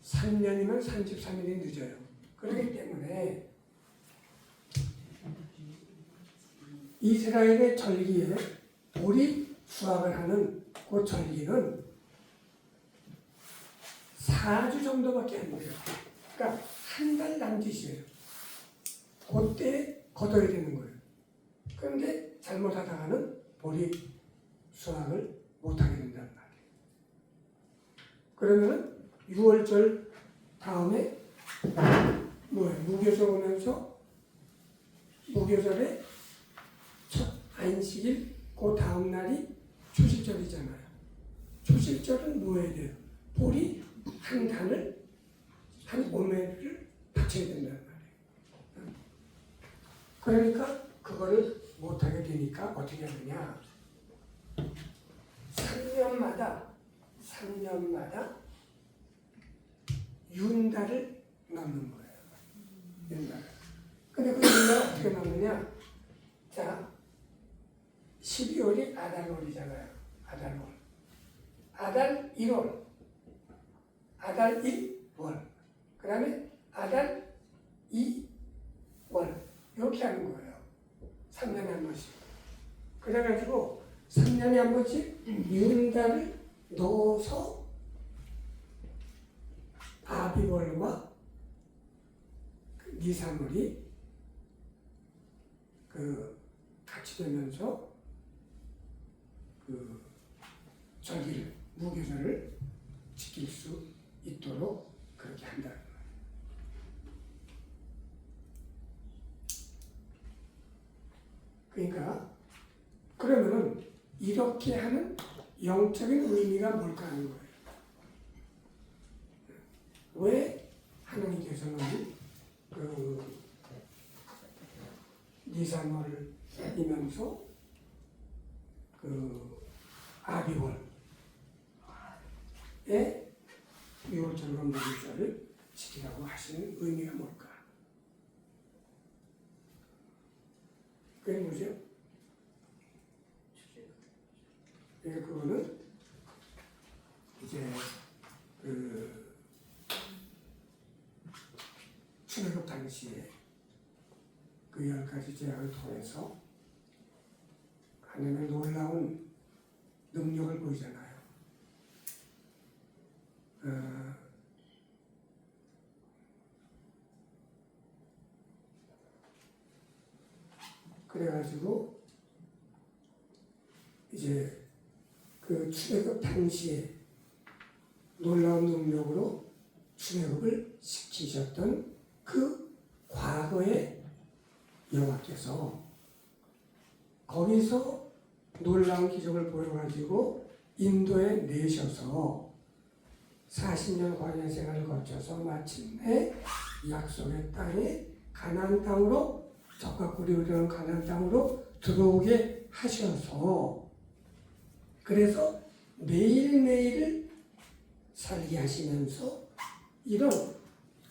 3년이면 33일이 늦어요. 그렇기 때문에 이스라엘의 절기에 보리 수확을 하는 그 절기는 4주 정도밖에 안 돼요. 그러니까 한 달 남짓이에요. 그때 걷어야 되는 거예요. 그런데 잘못하다가는 볼이 수확을 못하게 된단 말이에요. 그러면 6월절 다음에 뭐예요? 무교절 오면서 무교절에 첫 안식일 그 다음 날이 초실절이잖아요. 초실절은 뭐 해야 돼요? 볼이 한 단을 한 5매를 받쳐야 된단 말이에요. 그러니까 그거를 못하게 되니까 어떻게 하느냐? 3년마다 윤달을 넣는 거예요. 윤달. 근데 그 윤달을 어떻게 넣느냐? 자, 12월이 아달월이잖아요. 아달월. 아달 1월. 아달 1월. 그 다음에 아달 2월. 이렇게 하는 거예요. 3년에 한 번씩. 그래가지고 3년에 한 번씩 윤달을 넣어서 아비월과 니산월이 같이 되면서 절기를, 무교절을 지킬 수 있도록 그렇게 한다는 거예요. 그러니까 그러면은 이렇게 하는 영적인 의미가 뭘까 하는 거예요. 왜 하나님께서는 니산월이면서 아비월에 6월절과 무교절을 지키라고 하시는 의미가 뭘까? 그게 뭐죠? 그거는 이제 출애굽 당시에 그 10가지 제약을 통해서 하나님의 놀라운 능력을 보이잖아요. 그래가지고 이제 그 출애굽 당시에 놀라운 능력으로 출애굽을 시키셨던 그 과거의 여호와께서 거기서 놀라운 기적을 보여가지고 인도에 내셔서 40년 광야 생활을 거쳐서 마침내 약속의 땅에 가나안 땅으로 적과 꿀이 흐르는 가나안 땅으로 들어오게 하셔서 그래서 매일매일을 살게 하시면서 이런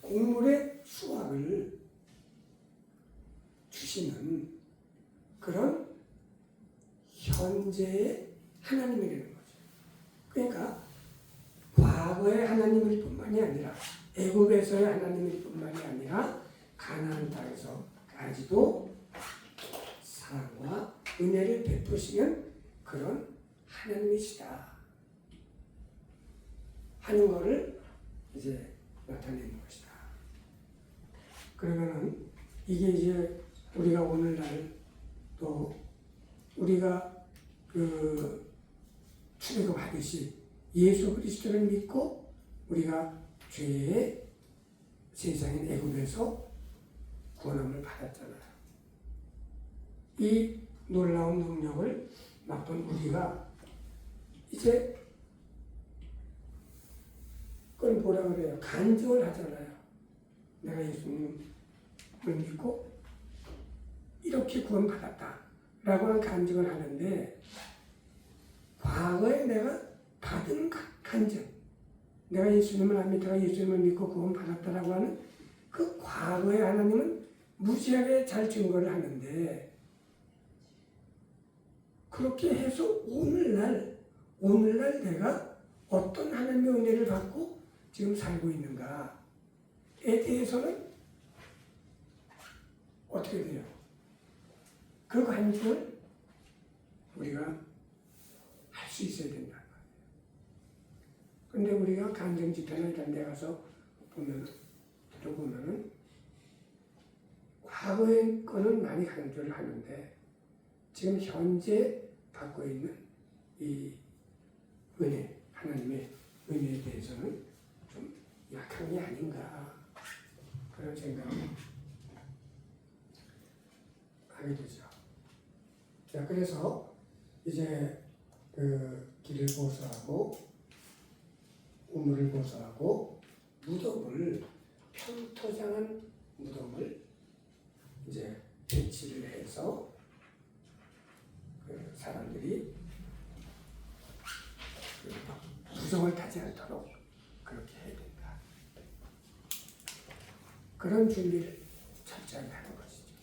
곡물의 수확을 주시는 그런 현재의 하나님이 되는 거죠. 그러니까 과거의 하나님일 뿐만이 아니라 애굽에서의 하나님일 뿐만이 아니라 가나안 땅에서까지도 사랑과 은혜를 베푸시는 그런 하나님이시다 하는 것을 이제 나타내는 것이다. 그러면은 이게 이제 우리가 오늘날 또 우리가 출애굽 하듯이 예수 그리스도를 믿고 우리가 죄의 세상인 애굽에서 구원함을 받았잖아요. 이 놀라운 능력을 맛본 우리가 이제 그걸 뭐라 그래요? 간증을 하잖아요. 내가 예수님을 믿고 이렇게 구원받았다 라고 하는 간증을 하는데 과거에 내가 받은 간증 내가 예수님을 안 믿다가 예수님을 믿고 구원받았다라고 하는 그 과거의 하나님은 무지하게 잘 증거를 하는데 그렇게 해서 오늘날 내가 어떤 하나님의 은혜를 받고 지금 살고 있는가에 대해서는 어떻게 돼요? 그 간증을 우리가 할 수 있어야 된다. 그런데 우리가 간증 집회나 이런 데 가서 보면 과거의 거는 많이 강조를 하는데 지금 현재 갖고 있는 이 은혜, 하나님의 은혜에 대해서는 좀 약한 게 아닌가 그런 생각을 하게 되죠. 자, 그래서 이제 그 길을 보수하고 우물을 보수하고 무덤을 평토장한 무덤을 이제 배치를 해서 그 사람들이 그 부정을 타지 않도록 그렇게 해야 된다. 그런 준비를 철저히 하는 것이죠.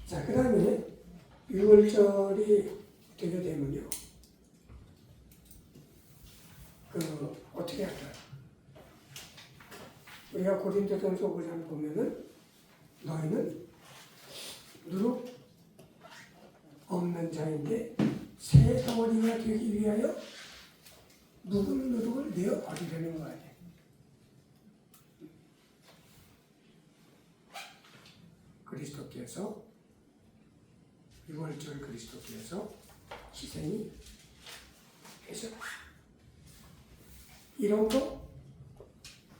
자, 그 다음에 6월절이 되게 되면요. 어떻게 할까요? 우리가 고린도전서 5장 보면은 너희는 누룩 없는 자인데 새 덩어리가 되기 위하여 묵은 누룩을 내어 버리려는 거 아니에요. 그리스도께서 6월절 그리스도께서 희생이 되셨다. 이런 거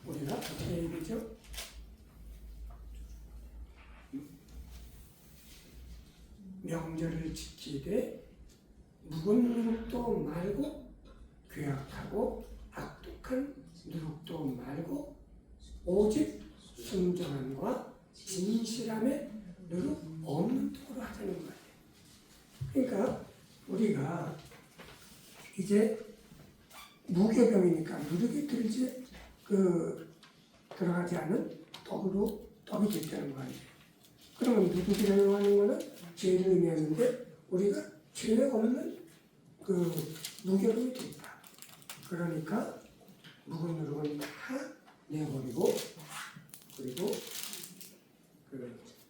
우리가 어떻게 해야 되죠? 명절을 지키되 묵은 누룩도 말고 괴악하고 악독한 누룩도 말고 오직 순전함과 진실함에 누룩 없는 쪽으로 하자는 거예요. 그러니까 우리가 이제 무교병이니까 누룩이 들어가지 않은 덕이 됐다는 거 아니에요. 그러면 누룩이라고 하는 거는 죄를 의미하는데 우리가 죄가 없는 무교병이 됐다. 그러니까 묵은 누룩은 다 내버리고 그리고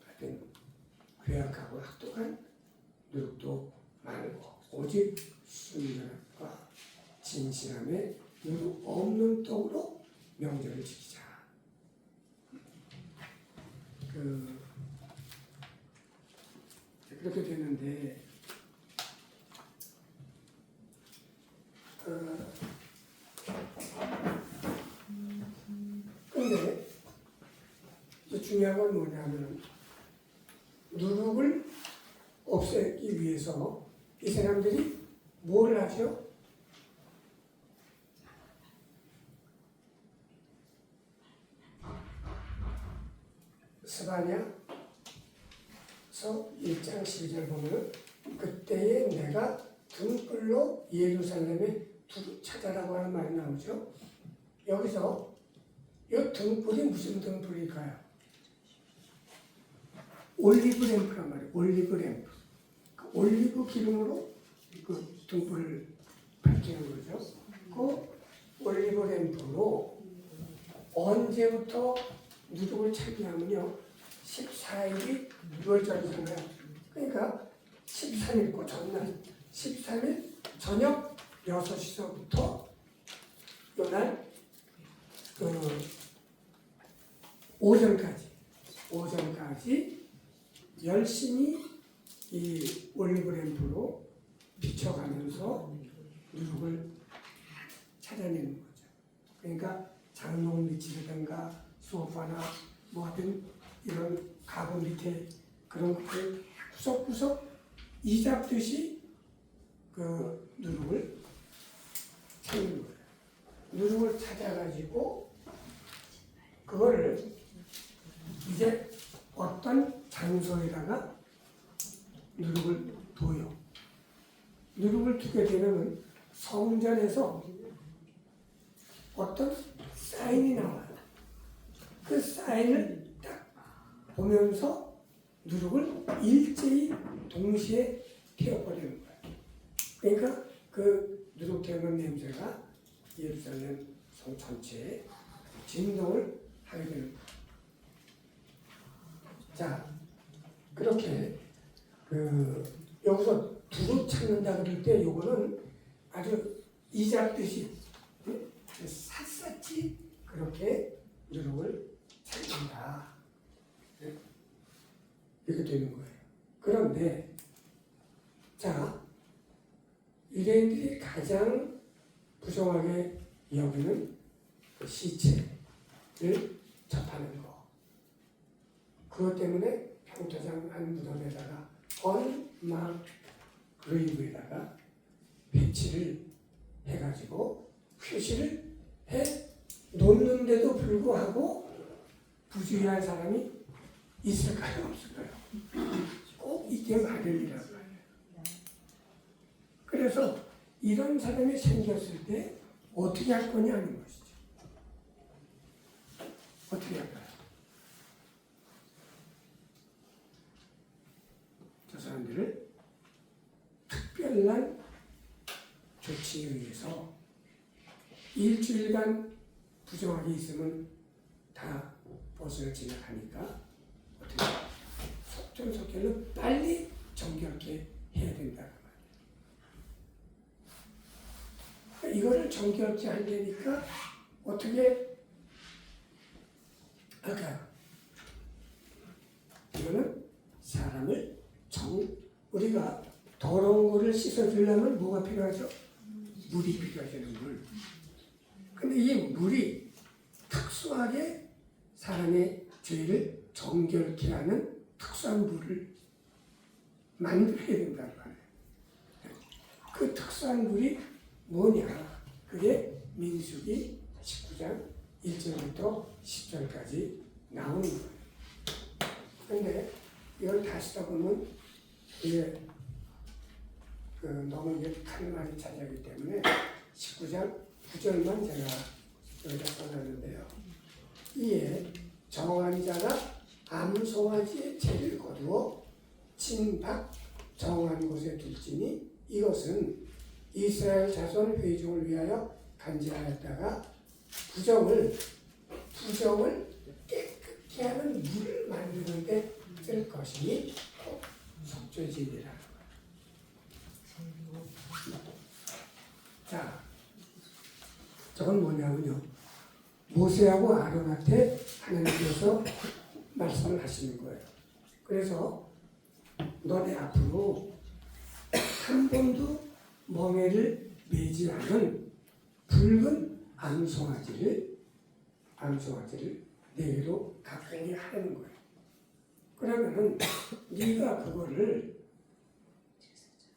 하여튼 괴악하고 악독한 누룩도 말고 오직 순전함과 진실함에 누룩 없는 떡으로 명절을 지키자. 그렇게 되는데 근데 중요한 건 뭐냐면 누룩을 없애기 위해서 이 사람들이 뭘 하죠? 스바냐서 1장 12절 보면 그때에 내가 등불로 예루살렘에 두루 찾아라고 하는 말이 나오죠. 여기서 이 등불이 무슨 등불일까요? 올리브 램프란 말이에요. 올리브 램프. 그 올리브 기름으로 그 등불을 밝히는 거죠. 그 올리브 램프로 언제부터 누룩을 차지하면요. 14일이 6월절이잖아요. 그러니까 13일 그 전날 13일 저녁 6시서부터 요날 오전까지 열심히 이 올리브 램프로 비춰가면서 누룩을 찾아내는 거죠. 그러니까 장롱 밑이라든가 소파나 뭐 하여튼 이런 가구 밑에 그런 것들 구석구석 이 잡듯이 그 누룩을 찾는 거예요. 누룩을 찾아가지고 그거를 이제 어떤 장소에다가 누룩을 둬요. 누룩을 두게 되면 성전에서 어떤 사인이 나와요. 그 사인을 딱 보면서 누룩을 일제히 동시에 태워버리는 거예요. 그러니까 그 누룩 태우는 냄새가 예루살렘 성 전체에 진동을 하게 되는 거예요. 자, 그렇게 여기서 두루 찾는다 그럴 때 요거는 아주 이잡듯이 샅샅이 그렇게 누룩을 찾는다. 이렇게 되는 거예요. 그런데 자, 유대인들이 가장 부정하게 여기는 그 시체를 접하는 거. 그것 때문에 평토장 한 무덤에다가 언막 그레이브에다가 배치를 해가지고 표시를 해 놓는데도 불구하고 부주의한 사람이 있을까요? 없을까요? 꼭 있게 마련이라고 해요. 그래서 이런 사람이 생겼을 때 어떻게 할 거냐 하는 것이죠. 어떻게 할까요? 저 사람들을 특별한 조치에 의해서 일주일간 부정하게 있으면 다 벗어나 지나가니까 어떻게 속전속결로 빨리 정결케 해야 된다는 말이에요. 이거를 정결케 하려니까 어떻게 할까요? 이거는 사람을 우리가 더러운 거를 씻어주려면 뭐가 필요하죠? 물이 필요하죠, 물. 근데 이 물이 특수하게 사람의 죄를 정결케 하는 특수한 물을 만들어야 된다는 말이에요. 그 특수한 물이 뭐냐? 그게 민수기 19장 1절부터 10절까지 나오는 거예요. 그런데 이걸 다 쓰다 보면 이게 너무 이게 큰 말이 차지하기 때문에 19장 9절만 제가 여기다 써놨는데요. 이에 정한 자가 암송아지의 죄를 거두어 친박 정한 곳에 둘지니 이것은 이스라엘 자손 회중을 위하여 간지하였다가 부정을 깨끗게 하는 물을 만드는데 쓸 것이니 곧 속죄제니라. 자, 저건 뭐냐면요. 모세하고 아론한테 하나님께서 말씀을 하시는 거예요. 그래서 너네 앞으로 한 번도 멍에를 매지 않은 붉은 암송아지를 내게로 갖고 오게 하는 거예요. 그러면은 네가 그거를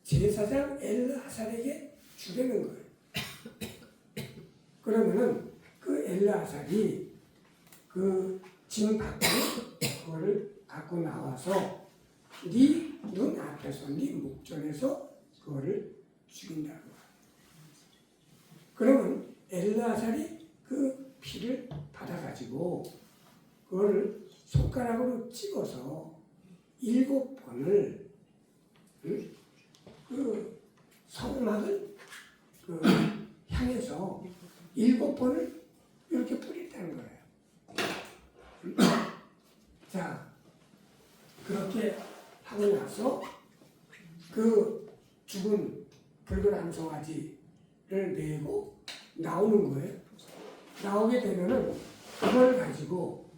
제사장 엘르아살에게 주려는 거예요. 그러면은 그 엘르아살이 그 짐 밖으로 그거를 갖고 나와서 네 눈 앞에서 네 목전에서 그거를 죽인다고. 그러면 엘르아살이 그 피를 받아가지고 그거를 손가락으로 찍어서 7번을 그 성막을 향해서 7번을 이렇게 뿌린다는 거예요. 자, 그렇게 하고 나서 그 죽은 붉은 암송아지를 메고 나오는 거예요. 나오게 되면은 그걸 가지고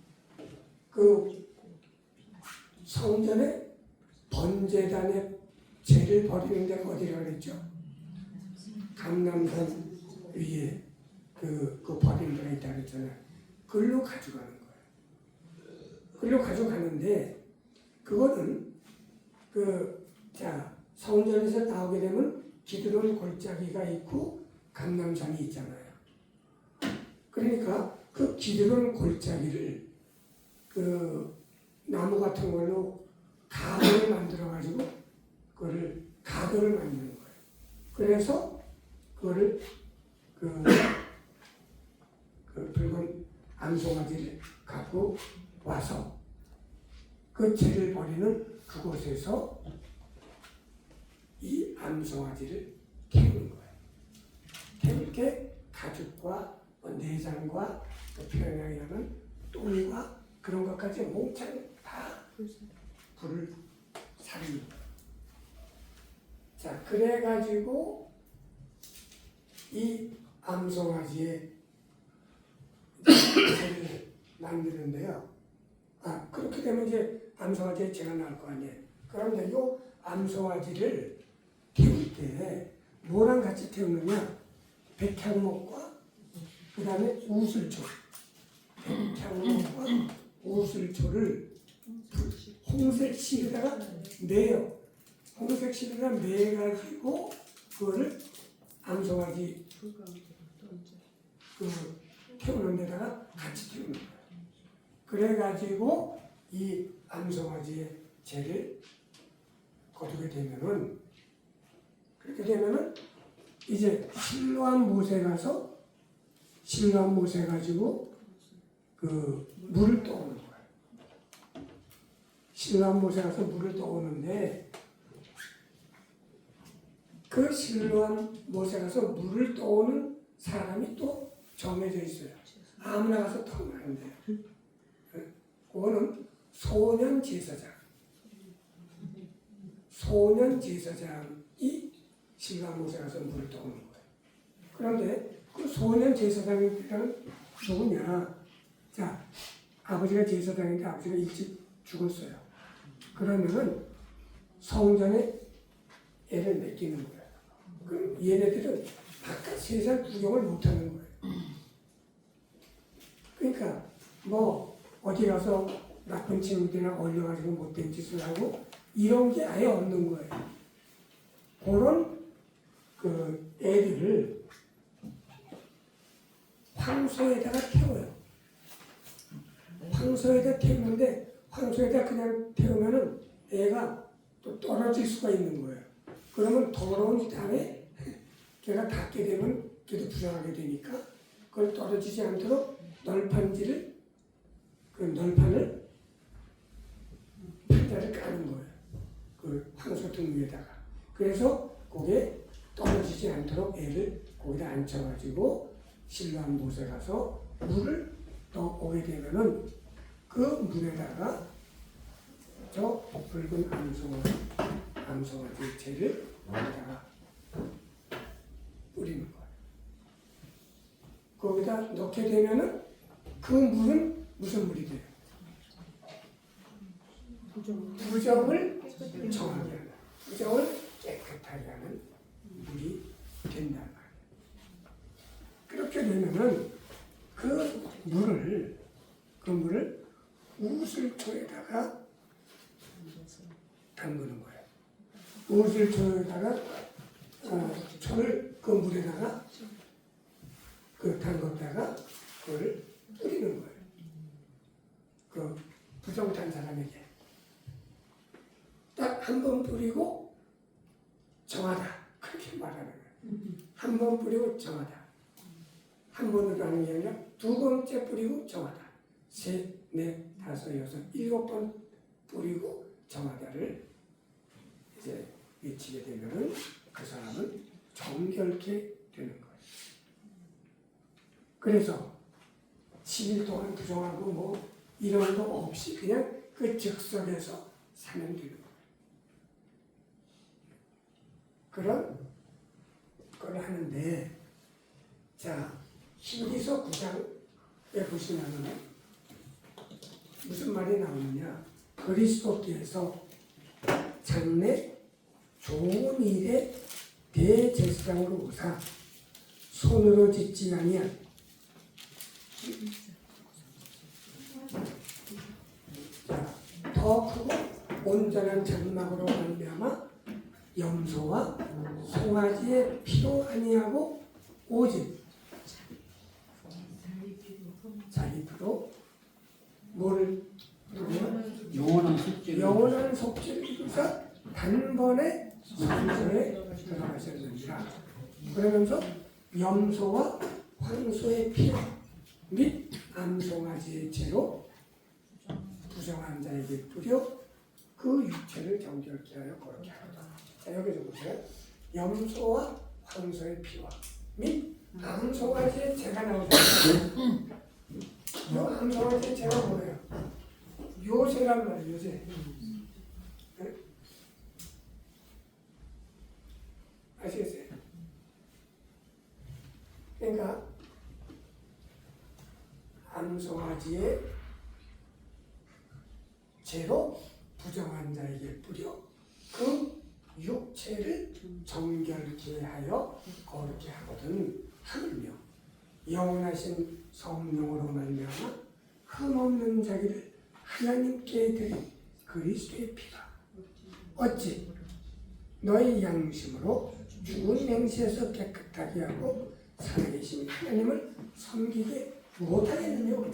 그 성전의 번제단의 죄를 버리는 데가 어디라고 그랬죠? 감람산 위에 그 버리는 데가 있다고 그랬잖아요. 그걸로 가져가는 거예요. 그걸로 가져가는데 그거는 성전에서 나오게 되면 기드론 골짜기가 있고 감람산이 있잖아요. 그러니까 그 기드론 골짜기를 그 나무 같은 걸로 가도를 만들어가지고 그거를 가도를 만드는 거예요. 그래서 그거를 그 붉은 암송아지를 갖고 와서 그 죄를 버리는 그곳에서 이 암송아지를 태우는 거예요. 태울 게 가죽과 내장과 표현하게 하면 똥과 그런 것까지 몽창 다 불을 사는 거예요. 자, 그래가지고 이 암송아지의 죄를 만드는데요. 그렇게 되면 이제 암송아지에 제가 나올 거 아니에요. 그런데 요 암송아지를 태울 때 뭐랑 같이 태우느냐? 백향목과 그 다음에 우슬초. 백향목과 우슬초를 홍색 실에다가 내요. 홍색 실에다가 내가지고 그거를 암송아지 그 태우는 데다가 같이 태우는 거예요. 그래가지고 이 암송아지의 죄를 거두게 되면은, 그렇게 되면은 이제 실로암 못에 가서 실로암 못에 가지고 그 물을 떠오는 거예요. 실로암 못에 가서 물을 떠오는데, 그 실로암 못에 가서 물을 떠오는 사람이 또 정해져 있어요. 아무나 가서 터면 안 돼요. 그거는 소년 제사장. 소년 제사장이 실로암 못에 가서 물을 떠오는 거예요. 그런데 그 소년 제사장이란 누구냐? 자, 아버지가 제사장인데 아버지가 일찍 죽었어요. 그러면은 성전에 애를 맡기는 거예요. 그럼 얘네들은 바깥 세상 구경을 못하는 거예요. 그러니까 뭐 어디 가서 나쁜 친구들이나 얼려가지고 못된 짓을 하고 이런 게 아예 없는 거예요. 그런 그 애들을 황소에다가 태워요. 황소에다 태우는데 황소에다 그냥 태우면은 애가 또 떨어질 수가 있는 거예요. 그러면 더러운 땅에 걔가 닿게 되면 걔도 부정하게 되니까 그걸 떨어지지 않도록 널판지를 그 널판을 판자를 까는 거예요. 그 황소 등 위에다가. 그래서 거기에 떨어지지 않도록 애를 거기다 앉혀가지고 실로암 못에 가서 물을 떠오게 되면은 그 물에다가 저 붉은 암송아지 채를 거기다가 뿌리는 거예요. 거기다 넣게 되면은 그 물은 무슨 물이 돼요? 부정을 정하게 하는, 부정을 깨끗하게 하는 물이 된단 말이에요. 그렇게 되면은 그 물을 우슬초에다가 담그는 거예요. 우슬초에다가 초를 그 물에다가 그 담궜다가 그걸 뿌리는 거예요. 그 부정탄 사람에게 딱 한 번 뿌리고 정하다 그렇게 말하는 거예요. 한 번 뿌리고 정하다. 한 번으로 하는 게 아니라 두 번째 뿌리고 정하다. 셋, 넷, 다섯, 여섯, 일곱 번 뿌리고 정하다를 이제 외치게 되면은 그 사람은 정결케 되는 거예요. 그래서 10일 동안 부정하고 뭐 이런 거 없이 그냥 그 즉석에서 사면 되는 거예요. 그런 걸 하는데, 자, 히브리서 9장에 보시면은 무슨 말이 나오느냐? 그리스도께서 장래 좋은 일에 대제사장으로 오사 손으로 짓지 아니한 더 크고 온전한 장막으로 말미암아 염소와 송아지의 피로 아니하고 오직 자기 피로 뭐를 영원한 속죄를 이루사 단번에 성소에 들어가셨느니라. 그러면서 염소와 황소의 피로 및 암송아지의 죄로 부정한 자에게 뿌려 그 육체를 정결케 하여 거룩게 하라. 자, 여기서 보세요. 염소와 황소의 피와 및 암송아지의 죄가 나오잖아요. 이 암송아지의 죄가 뭐예요? 요새란 말이에요. 요새. 네? 아시겠어요? 그러니까 암송아지의 죄로 부정한 자에게 뿌려 그 육체를 정결케 하여 거룩게 하거든. 하물며 영원하신 성령으로 말미암아 흠없는 자기를 하나님께 드린 그리스도의 피가 어찌 너희 양심으로 죽은 행실에서 깨끗하게 하고 살아계신 하나님을 섬기게 못하겠느냐.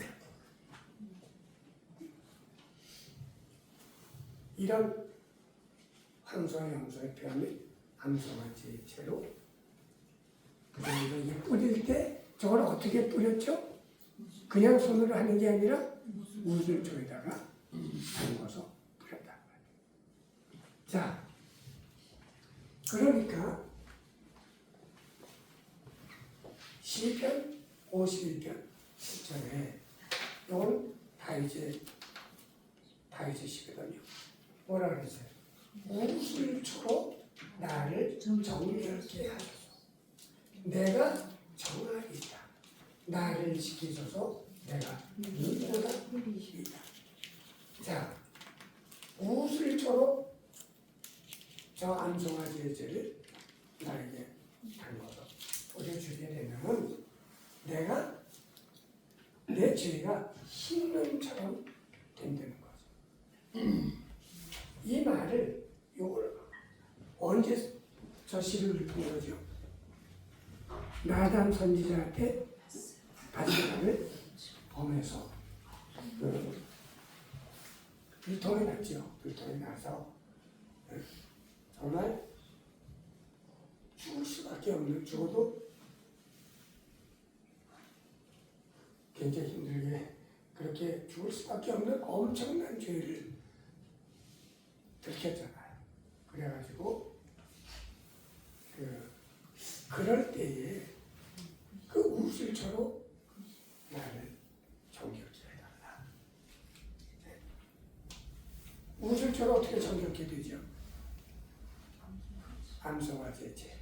이런 황소와 염소의 뼈를 암소와 제체로 그다음에 이게 뿌릴 때 저걸 어떻게 뿌렸죠? 그냥 손으로 하는 게 아니라 우슬초에다가 담궈서 뿌렸다. 자, 그러니까 시편 51편 10절에 이건 다윗의 시거든요. 뭐라 그랬어요? 우슬초로 나를 정결케 하소서. 내가 정하리이다. 나를 지키소서. 내가 누구보다 이다. 자, 우슬초로 저 암송아 제재를 나에게 담궈서 뿌려주게 되면 내가 내 죄가 흰눈처럼 된다는 거죠. 이 말을 요걸 언제 저 시를 읽은 거죠? 나단 선지자한테 바디가를 범해서 불통에 났죠. 불통에 나서 정말 죽을 수밖에 없는, 죽어도 굉장히 힘들게 그렇게 죽을 수밖에 없는 엄청난 죄를 들켰잖아요. 그래가지고 그럴 때에 그 우슬초로 나를 정결케 해달라. 우슬초로 어떻게 정결케 되죠? 암소와 제체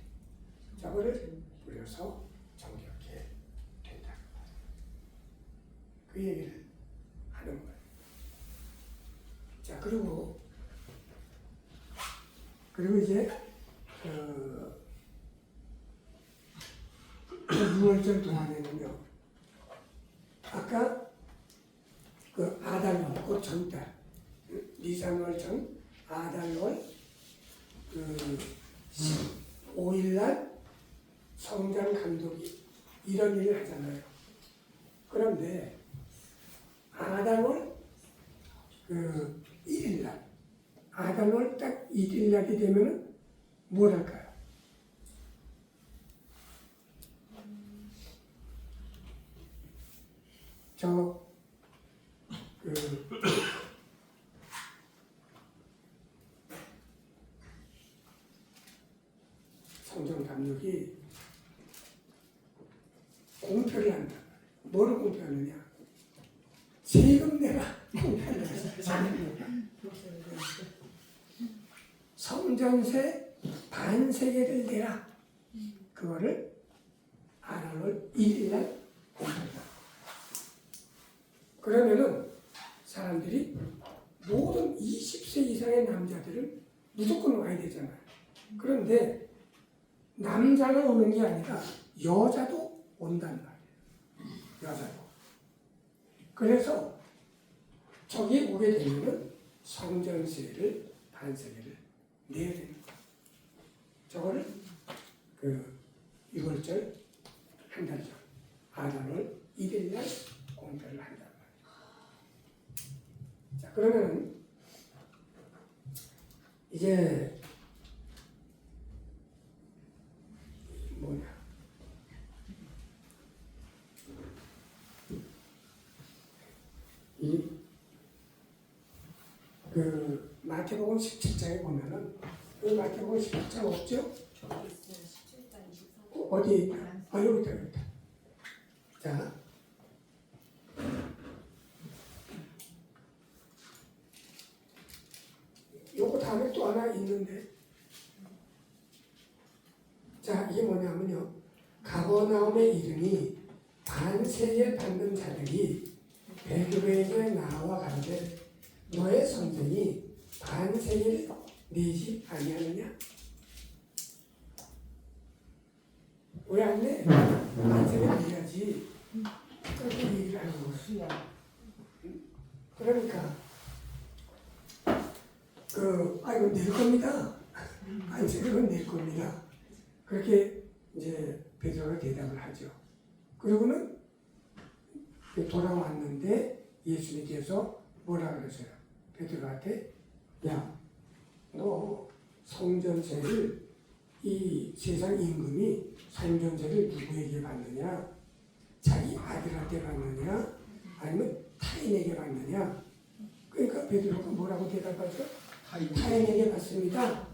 저거를 뿌려서 정결케 된다. 그 얘기를 하는 거예요. 자, 그리고 이제 6월절 동안에는요, 아까 그 아달월, 곧 전달, 니산월 전 아달월 15일날 성장 감독이 이런 일을 하잖아요. 그런데 아달월 1일날, 아달월 딱 1일날이 되면은 뭘 할까요? 성전 감독이 공표를 한다. 뭐를 공표하느냐? 세금 내라. 성전세 반세계를 내라. 그거를 아달월 1일날 공표한다. 그러면은 사람들이 모든 20세 이상의 남자들은 무조건 와야 되잖아요. 그런데 남자가 오는 게 아니라 여자도 온단 말이에요. 여자도. 그래서 저기 오게 되면은 성전세를 반세계를 내야 되는 거예요. 저거를 6월절 한 달 전, 아달월 1일날 공표를 한단 말이에요. 자, 그러면 이제 뭐냐? 마태복음 17장에 보면은 마태복음 17장 없죠? 어디에 있다? 여기 있다. 자, 요거 다음에 또 하나 있는데, 자, 이게 뭐냐면요, 가버나움의 이름이 반세에 받는 자들이 배교회에 나와 가는데 너의 선생이 반세계를 내지 아니하느냐? 왜 안 내? 반세계를 내야지. 그렇게 얘기를 하는 거예요. 그러니까 이거 낼 겁니다. 반세계는 낼 겁니다. 그렇게 이제 베드로가 대답을 하죠. 그러고는 돌아왔는데 예수님께서 뭐라 그러세요? 베드로한테 야, 너 성전세를 이 세상 임금이 성전세를 누구에게 받느냐? 자기 아들한테 받느냐? 아니면 타인에게 받느냐? 그러니까 베드로가 뭐라고 대답하죠? 타인에게 받습니다.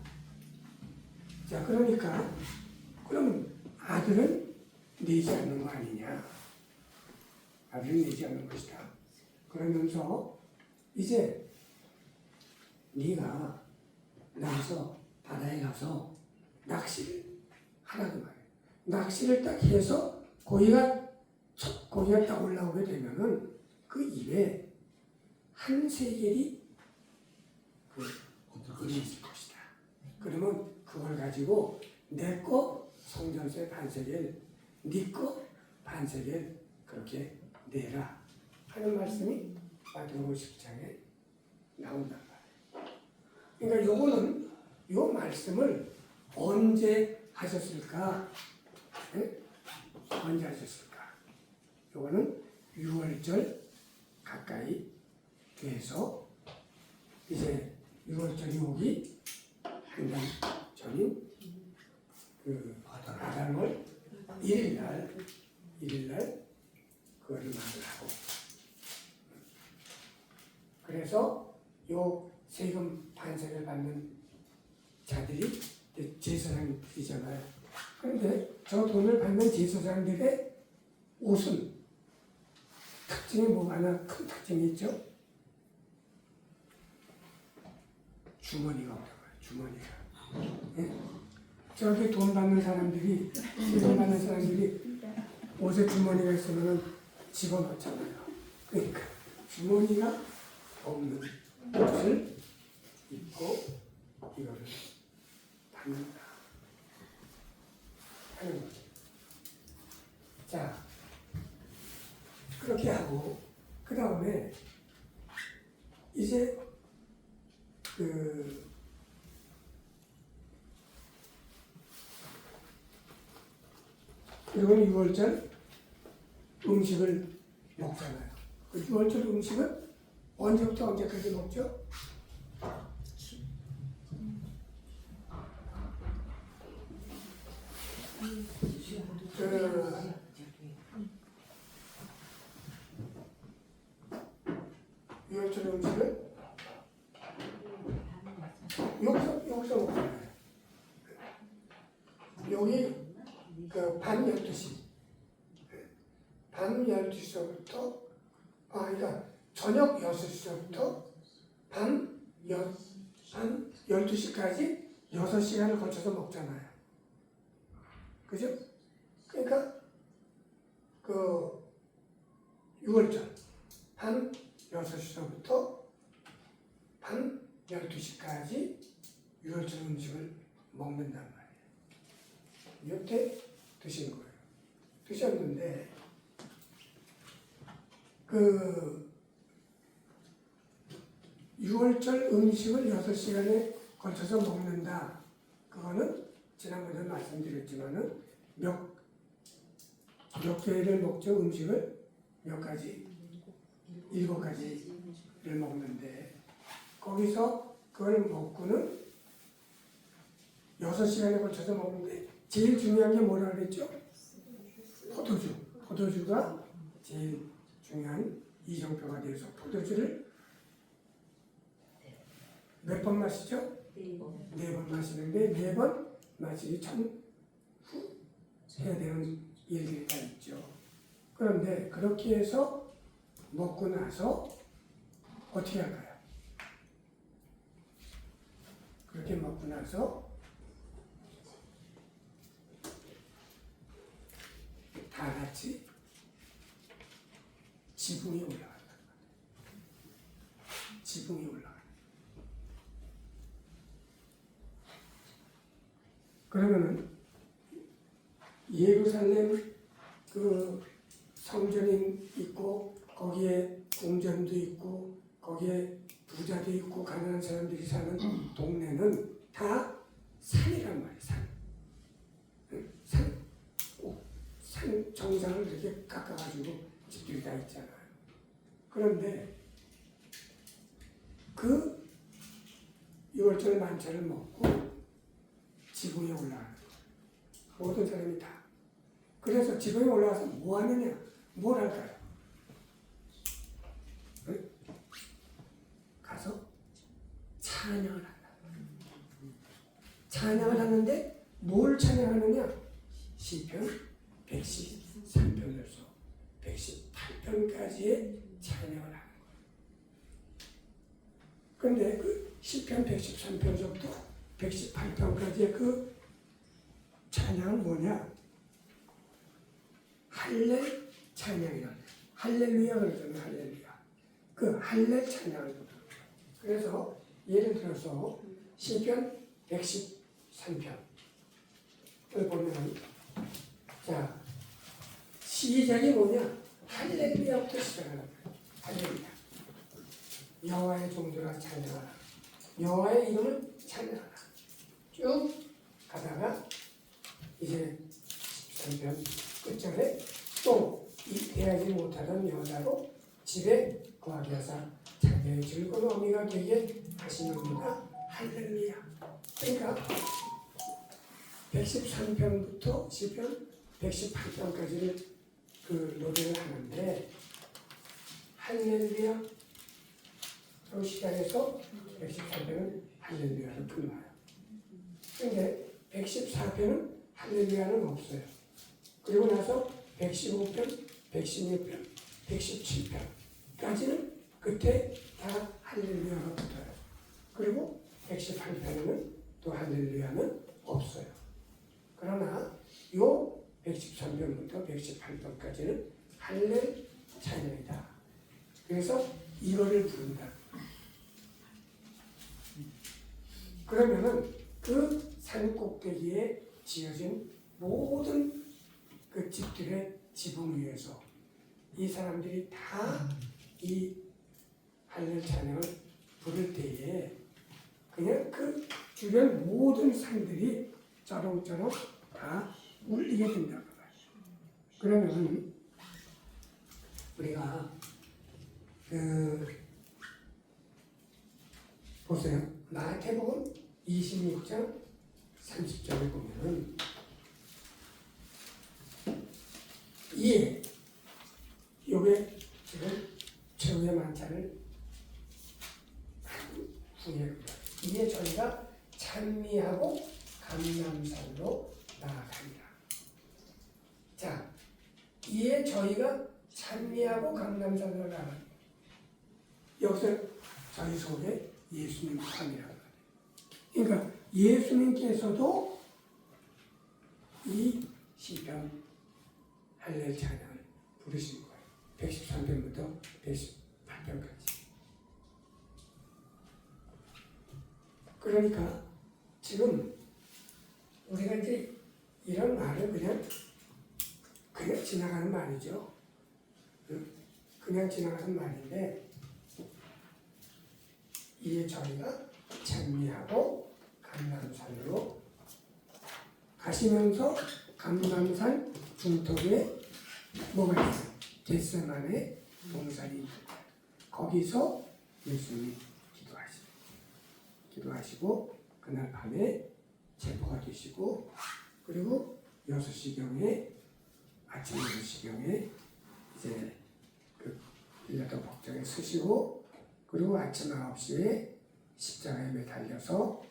자, 그러니까 그럼 아들은 내지 않는 거 아니냐? 아들은 내지 않는 것이다. 그러면서 이제 네가 나가서 바다에 가서 낚시를 하라고 말해. 낚시를 딱 해서 고기가 딱 올라오게 되면은 그 입에 한 세겔이 있을 것이다. 그러면 그걸 가지고 내 거 성전세 반세겔, 네 거 반세겔 그렇게 내라 하는 말씀이 마태복음 10장에 나온단 말이에요. 그러니까 요거는 요 말씀을 언제 하셨을까? 네? 언제 하셨을까? 요거는 6월절 가까이 돼서 이제 6월절이 오기 한 달 전인 아달월 1일날 그거를 말을 하고 그래서 요 세금 반세를 받는 자들이 제사장이잖아요. 그런데 저 돈을 받는 제사장들의 옷은 특징이 뭐가 하나 큰 특징이 있죠? 주머니가 없다고요. 주머니가. 예? 저렇게 돈 받는 사람들이 옷에 주머니가 있으면 집어넣잖아요. 그러니까 주머니가 없는 옷을 입고 이거를 받는다 하는 거죠. 자, 그렇게 하고 그 다음에 이제 그리고 6월절 음식을 먹잖아요. 그 6월절 음식은 언제부터 언제까지 먹죠? 유월절 음식을 여기서 먹잖아요. 여기 밤 12시 밤 12시부터 그러니까 저녁 6시부터 밤 12시까지 6시간을 거쳐서 먹잖아요. 그죠? 그러니까 6월절 밤 6시부터 밤 12시까지 6월절 음식을 먹는단 말이에요. 이때 드신 거예요. 드셨는데 6월절 음식을 6시간에 걸쳐서 먹는다. 그거는 지난번에 말씀드렸지만은 몇 개를 먹죠. 음식을 몇 가지? 7가지를 먹는데 거기서 그걸 먹고는 6시간에 걸쳐서 먹는데 제일 중요한 게 뭐라 그랬죠? 포도주가 제일 중요한 이정표가 돼서 포도주를 몇 번 마시죠? 4번 마시는데 4번 마시기 전 후 해야 되는 일들이 다 있죠. 그런데 그렇게 해서 먹고 나서 어떻게 할까요? 그렇게 먹고 나서 다 같이 지붕에 올라간다. 지붕에 올라간다. 그러면은 예루살렘 그 성전이 있고 거기에 궁전도 있고 거기에 부자도 있고 가난한 사람들이 사는 동네는 다 산이란 말이에요. 산 정상을 이렇게 깎아가지고 집들이 다 있잖아요. 그런데 그 6월절 만찬을 먹고 지붕에 올라가는 거예요. 모든 사람이 다. 그래서 지붕에 올라가서 뭐 하느냐? 뭘 할까요? 응? 가서 찬양을 한다. 찬양을 하는데 뭘 찬양하느냐? 시편 113편에서 118편까지의 찬양을 하는 거예요. 그런데 그 시편 113편부터 118편까지의 그 찬양은 뭐냐? 할렐 찬양이라는 거예요. 할렐루야 그러잖아요. 할렐루야. 그 할렐 찬양을 부르는 거예요. 그래서 예를 들어서 시편 113편을 보면 자 시작이 뭐냐? 할렐루야부터 시작하는 거예요. 할렐루야. 여호와의 종들아 찬양하라. 여호와의 이름을 찬양하라. 쭉 가다가 이제 13편 끝절에 또 대하지 못하던 여자로 집에 거하게 하사 자기의 즐거운 어미가 되게 하시는구나. 할렐루야. 그러니까 113편부터 시편 118편까지를 그 노래를 하는데 할렐루야 로 시작해서 113편은 할렐루야로 끝나요. 근데 114편은 할렐루야는 없어요. 그리고 나서 115편, 116편, 117편까지는 끝에 다 할렐루야가 붙어요. 그리고 118편에는 또 할렐루야는 없어요. 그러나 요 113편부터 118편까지는 할렐 찬양이다. 그래서 이거를 부른다. 그러면은 그 산 꼭대기에 지어진 모든 그 집들의 지붕 위에서 이 사람들이 다 이 할렐 찬양을 부를 때에 그냥 그 주변 모든 산들이 짜롱짜롱 다 울리게 된다고 봐요. 그러면 우리가 보세요. 마태복음 26장 30절에 보면은 이에 요게 지금 최후의 만찬을 한 후에 이에 저희가 찬미하고 감람산으로 나아가리라. 자, 이에 저희가 찬미하고 감람산으로 나아가리라. 여기서 저희 속에 예수님 참이라는 거예요. 그러니까 예수님께서도 이 시편 할렐 찬양을 부르신 거예요. 113편부터 118편까지. 그러니까 지금 우리가 이제 이런 말을 그냥 지나가는 말이죠. 그냥 지나가는 말인데 이에 저희가 찬미하고 감람산으로 가시면서 감람산 중턱에 뭐가 있어요? 겟세마네 동산이 있는데 거기서 예수님이 기도하시고 그날 밤에 체포가 되시고 그리고 6시경에 아침 6시경에 이제 그 빌라도 복장에 서시고 그리고 아침 9시에 십자가에 매달려서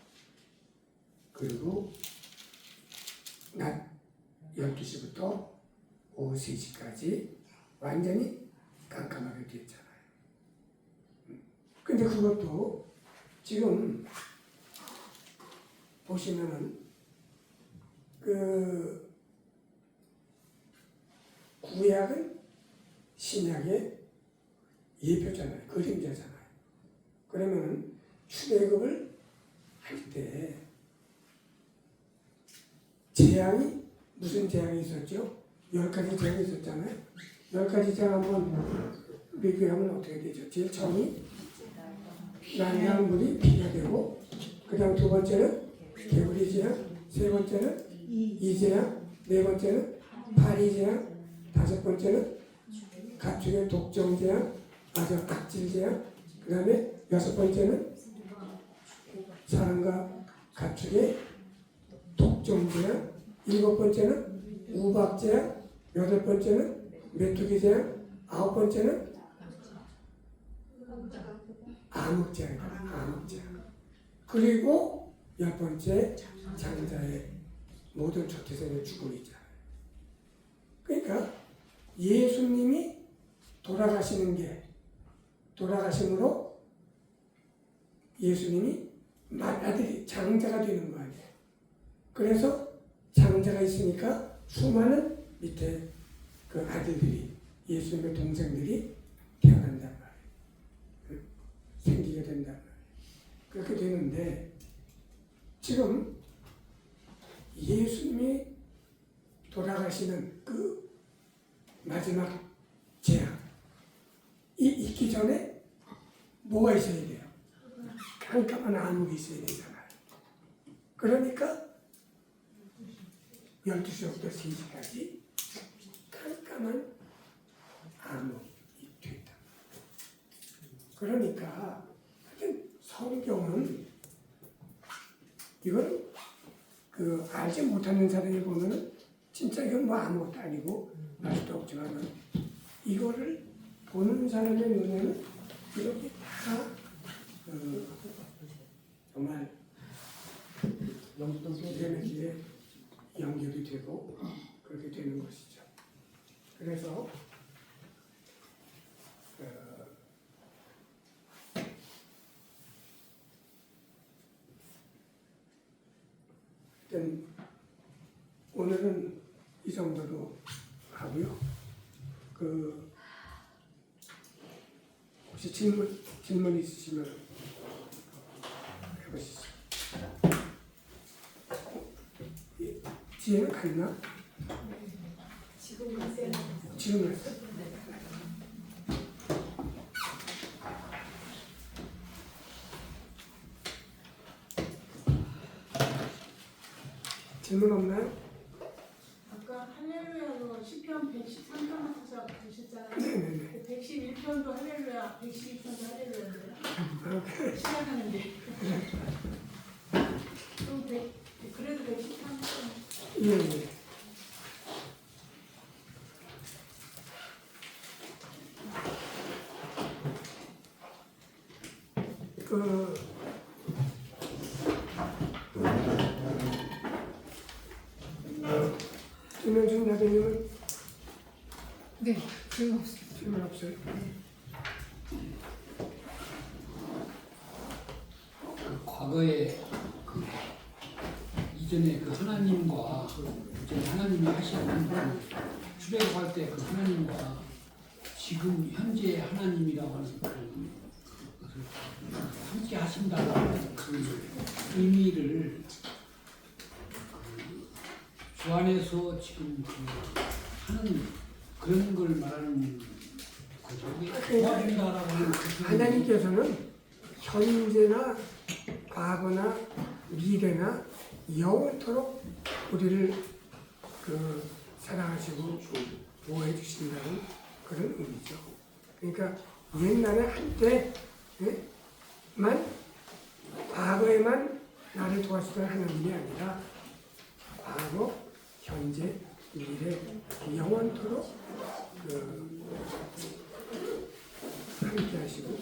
그리고 낮 12시부터 오후 3시까지 완전히 깜깜하게 됐잖아요. 근데 그것도 지금 보시면은 그 구약은 신약의 예표잖아요. 그림자잖아요. 그러면은 출애굽을 할 때 재앙이 무슨 재앙이 있었죠? 10가지 재앙이 있었잖아요. 10가지 재앙 한번 비교하면 어떻게 되죠? 제일 처음이 난장 물이 피가 되고, 그 다음 두 번째는 개구리 재앙, 세 번째는 이재앙, 네 번째는 파리재앙, 다섯 번째는 가축의 독점재앙, 악질재앙, 그 다음에 여섯 번째는 사람과 가축의 독점재앙, 일곱 번째는 우박재앙, 여덟 번째는 메뚜기재앙, 아홉 번째는 암흑재앙이다. 암흑재앙. 그리고 열 번째 장자의 모든 초태생의 죽음이잖아요. 그러니까 예수님이 돌아가심으로 예수님이 아들이 장자가 되는 거 아니에요. 그래서 장자가 있으니까 수많은 밑에 그 아들들이, 예수님의 동생들이 태어난단 말이에요. 생기게 된단 말이에요. 그렇게 되는데, 지금 예수님이 돌아가시는 그 마지막 재앙이 있기 전에 뭐가 있어야 돼요? 깜깜한 암흑이 있어야 되잖아요. 그러니까 12시부터 3시까지 깜깜한 암흑이 됐다. 그러니까 하여튼 성경은 이건 그 알지 못하는 사람이 보면은 진짜 이건 뭐 아무것도 아니고 알 수도 없지만, 이거를 보는 사람의 눈에는 이렇게 다 정말 기에 연결이 되고 그렇게 되는 것이죠. 그래서 오늘은 이 정도로 하고요. 혹시 질문 있으시면 해보시죠. 지혜는 갔나? 지금 갔어요. 지금 갔어? 질문 없나요? 아까 할렐루야로 시편 113편 하셔 보셨잖아요. 네네네. 111편도 할렐루야, 112편도 할렐루야인데요. 시작하는데. 그럼 그래도 113편. 예. 김영준 나대님은 네, 질문 없습니다. 질문 없어요? 과거에 이전에 그 하나님과 이전에 하나님이 하시는 출애굽할 때 그 하나님과 지금 현재 하나님이라고 하는 것을 함께 하신다는 그 의미를 주 안에서 지금 하는 그런 걸 말하는 거죠. 도와준다라고 하는 그 하나님께서는 현재나 과거나 미래나 영원토록 우리를 사랑하시고 보호해 주신다는 그런 의미죠. 그러니까 옛날에 한때만 과거에만 나를 도와주던 하나님이 아니라 과거, 현재, 미래, 영원토록 함께 하시고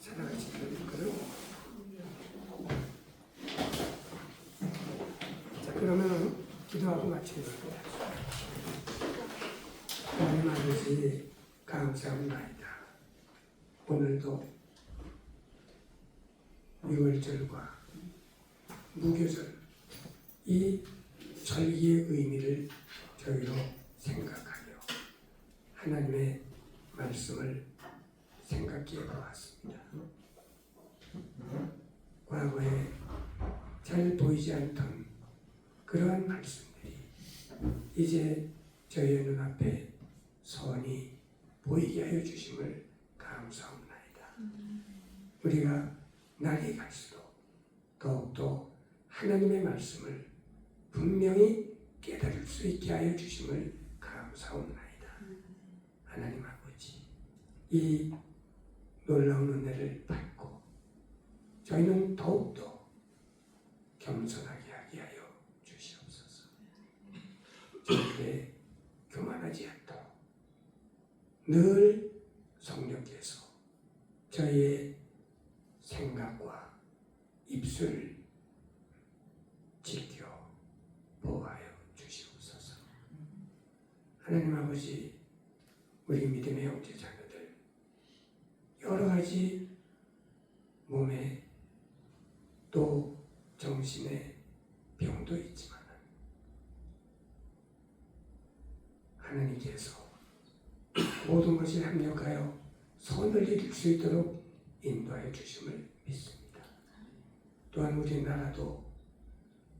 사랑하시는 그런. 자, 그러면은 기도하고 마치는 겁니다. 하나님 아버지 감사합니다. 오늘도 유월절과 무교절 이 절기의 의미를 저희로 생각하며 하나님의 말씀을 생각해 보았습니다. 과거에 잘 보이지 않던 그 그러한 말씀들이 이제 저희의 눈앞에 선이 보이게 하여 주심을 감사합나이다. 우리가 날이 갈수록 더욱더 하나님의 말씀을 분명히 깨달을 수 있게 하여 주심을 감사합나이다. 하나님 아버지, 이 놀라운 은혜를 받고 저희는 더욱더 겸손하게 하게 하여 주시옵소서. 절대 교만하지 않도록 늘 성령께서 저희의 생각과 입술을 지켜 보호하여 주시옵소서. 하나님 아버지, 우리 믿음의 형제 자녀들 여러 가지 몸에 또 정신의 병도 있지만 하나님께서 모든 것이 합력하여 선을 이룰 수 있도록 인도하여 주심을 믿습니다. 또한 우리나라도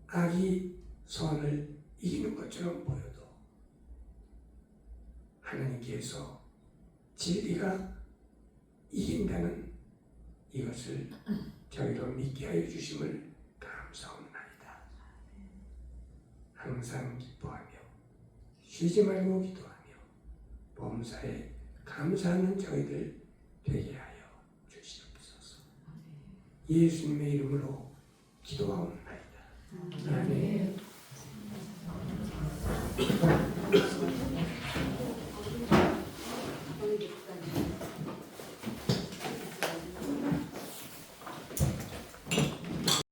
악이 선을 이기는 것처럼 보여도 하나님께서 진리가 이긴다는 이것을 저희로 믿게 하여 주심을 감사합니다. 항상 기뻐하며 쉬지 말고 기도하며 범사에 감사하는 저희들 되게 하여 주시옵소서. 예수님의 이름으로 기도하옵나이다. 아멘.